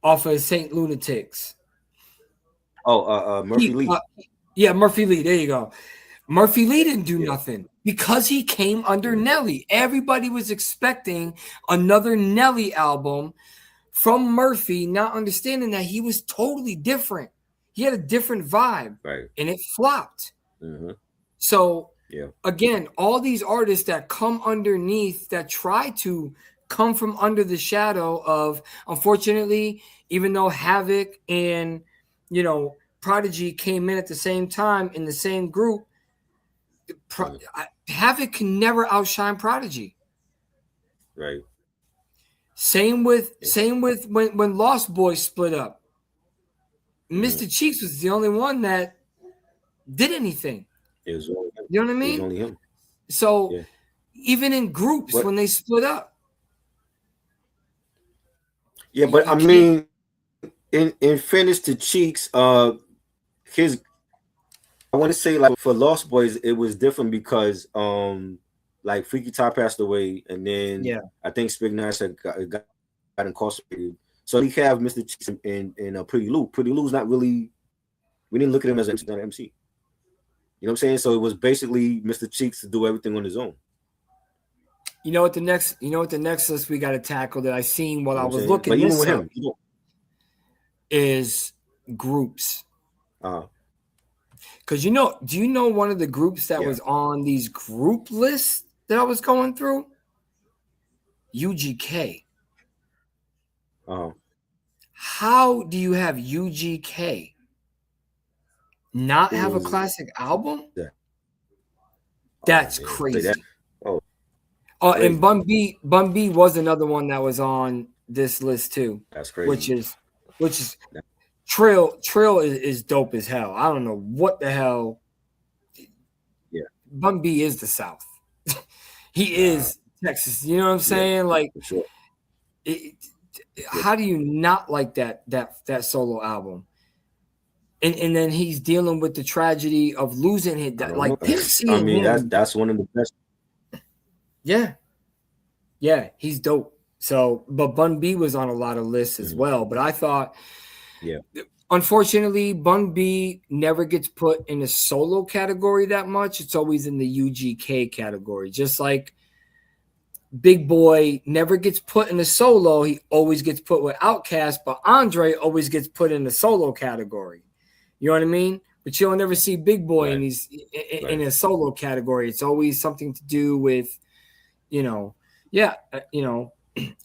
off of Saint Lunatics. Murphy Lee. Murphy Lee. There you go. Murphy Lee didn't do nothing because he came under Nelly. Everybody was expecting another Nelly album from Murphy, not understanding that he was totally different. He had a different vibe, and it flopped. Mm-hmm. So, again, all these artists that come underneath, that try to come from under the shadow of, unfortunately, even though Havoc and, Prodigy came in at the same time in the same group, Havoc can never outshine Prodigy. Right. Same with when Lost Boys split up. Mr. Cheeks was the only one that did anything. It was only him. You know what I mean? It was only him. So even in groups when they split up. Yeah, but I mean, in fairness to Cheeks, I want to say like for Lost Boys, it was different because like Freaky Top passed away, and then I think Spig Nash got incarcerated. So we have Mr. Cheeks and Pretty Lou. Pretty Lou's not really. We didn't look at him as an MC. You know what I'm saying? So it was basically Mr. Cheeks to do everything on his own. You know what the next list we got to tackle that I seen while I was looking but even this with up him, is groups. Because do you know one of the groups that was on these group lists that I was going through? UGK. How do you have UGK not have a classic album? That's crazy. And Bun B was another one that was on this list too. That's crazy. Which is Trill is dope as hell. I don't know what the hell. Yeah. Bun B is the South. He is Texas. You know what I'm saying? Yeah, like, for sure. How do you not like that solo album? And then he's dealing with the tragedy of losing him. Like, I mean, that's one of the best. Yeah, he's dope. So, but Bun B was on a lot of lists as well. But I thought, unfortunately, Bun B never gets put in a solo category that much. It's always in the UGK category. Just like Big Boy never gets put in a solo. He always gets put with Outkast, but Andre always gets put in the solo category. You know what I mean? But you'll never see Big Boy in a solo category. It's always something to do with,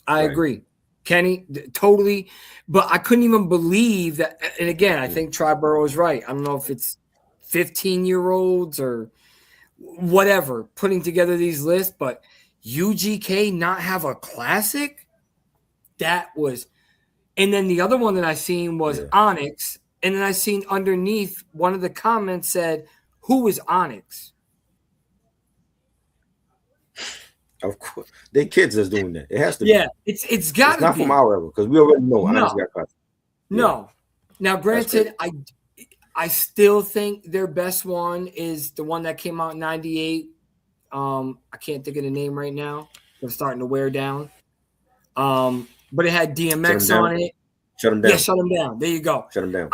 I agree. Kenny, totally. But I couldn't even believe that. And again, I think Triborough is right. I don't know if it's 15-year-olds or whatever putting together these lists, but UGK not have a classic? That was. And then the other one that I seen was Onyx. And then I seen underneath one of the comments said, "Who is Onyx?" Of course, they kids that's doing that. It has to. Yeah, it's got to be. Not from our era because we already know. Onyx got caught. No. Now, granted, I still think their best one is the one that came out in '98. I can't think of the name right now. I'm starting to wear down. But it had DMX on it. Shut him down. Yeah, Shut Him Down. There you go. Shut him down.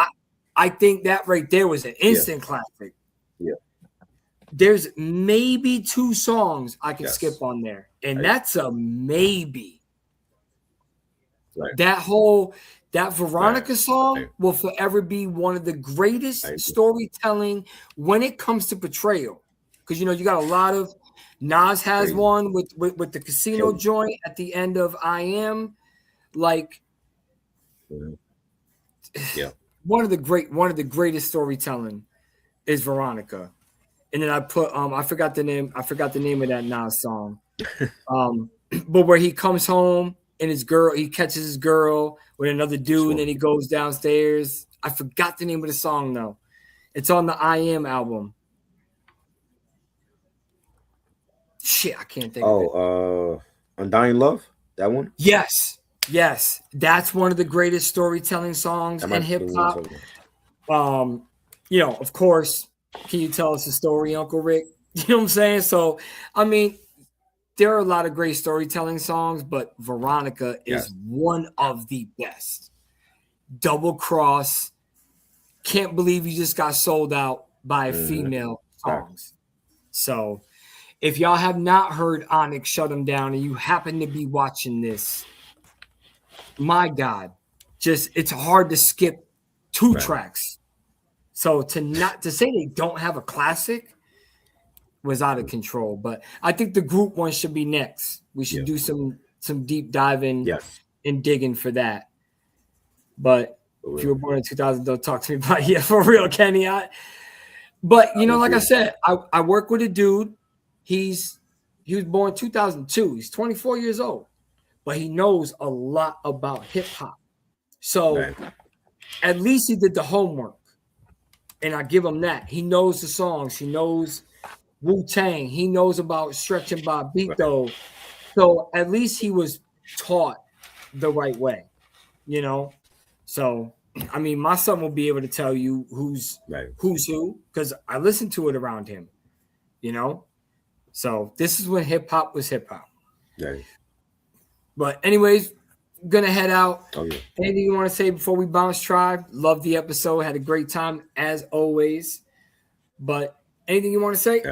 I think that right there was an instant classic. Yeah. There's maybe 2 songs I can skip on there, and that's a maybe. Right. That Veronica song will forever be one of the greatest storytelling when it comes to portrayal. Because you got a lot of Nas has one with the casino joint at the end of I Am, like one of the greatest storytelling is Veronica. And then I put I forgot the name of that Nas song. But where he comes home and he catches his girl with another dude, and then he goes downstairs. I forgot the name of the song though. It's on the I Am album. Shit, I can't think of it. Undying Love, that one? Yes. That's one of the greatest storytelling songs in hip hop. Of course, can you tell us a story, Uncle Rick? You know what I'm saying? So, I mean, there are a lot of great storytelling songs, but Veronica is one of the best. Double Cross, Can't Believe You Just Got Sold Out by a female songs. So, if y'all have not heard Onyx Shut Him Down and you happen to be watching this, my God, it's hard to skip 2 tracks. So to say they don't have a classic was out of control. But I think the group one should be next. We should do some deep diving and digging for that. But if you were born in 2000, don't talk to me about for real, Kenny. But you know, like I said, I work with a dude. He was born 2002. He's 24 years old, but he knows a lot about hip hop. So at least he did the homework, and I give him that. He knows the songs. He knows Wu-Tang. He knows about Stretch and Bob Beto. So at least he was taught the right way, you know. So I mean, my son will be able to tell you who's who because I listen to it around him, you know. So this is when hip hop was hip hop. Right. But anyways, gonna head out. Oh yeah. Anything you want to say before we bounce, Tribe? Love the episode. Had a great time as always. But anything you want to say?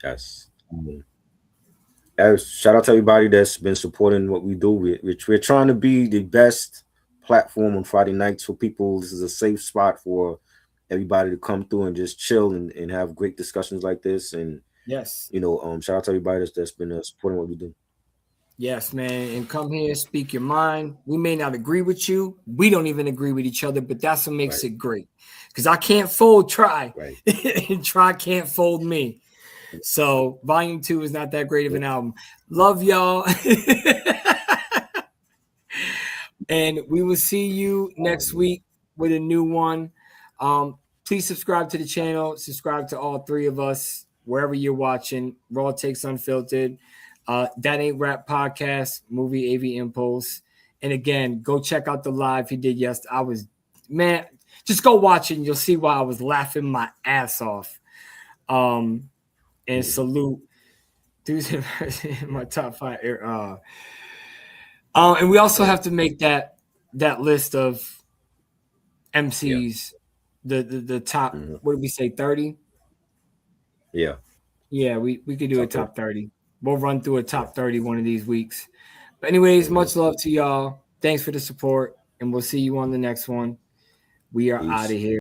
Yes. Shout out to everybody that's been supporting what we do. We're trying to be the best platform on Friday nights for people. This is a safe spot for everybody to come through and just chill and have great discussions like this. And yes, you know, shout out to everybody that's been supporting what we do. Yes, man, and come here, speak your mind. We may not agree with you. We don't even agree with each other, but that's what makes it great. Because I can't fold Try, and Try can't fold me. So Volume 2 is not that great of an album. Love y'all. And we will see you next week with a new one. Please subscribe to the channel. Subscribe to all three of us, wherever you're watching. Raw Takes Unfiltered. That Ain't Rap Podcast, Movie AV Impulse. And again, go check out the live he did yesterday. Man, just go watch it and you'll see why I was laughing my ass off. And salute dudes in my top 5. And we also have to make that list of MCs, the top, what did we say, 30? Yeah. Yeah, we could do a top 30. We'll run through a top 30 one of these weeks. But anyways, much love to y'all. Thanks for the support, and we'll see you on the next one. We are out of here.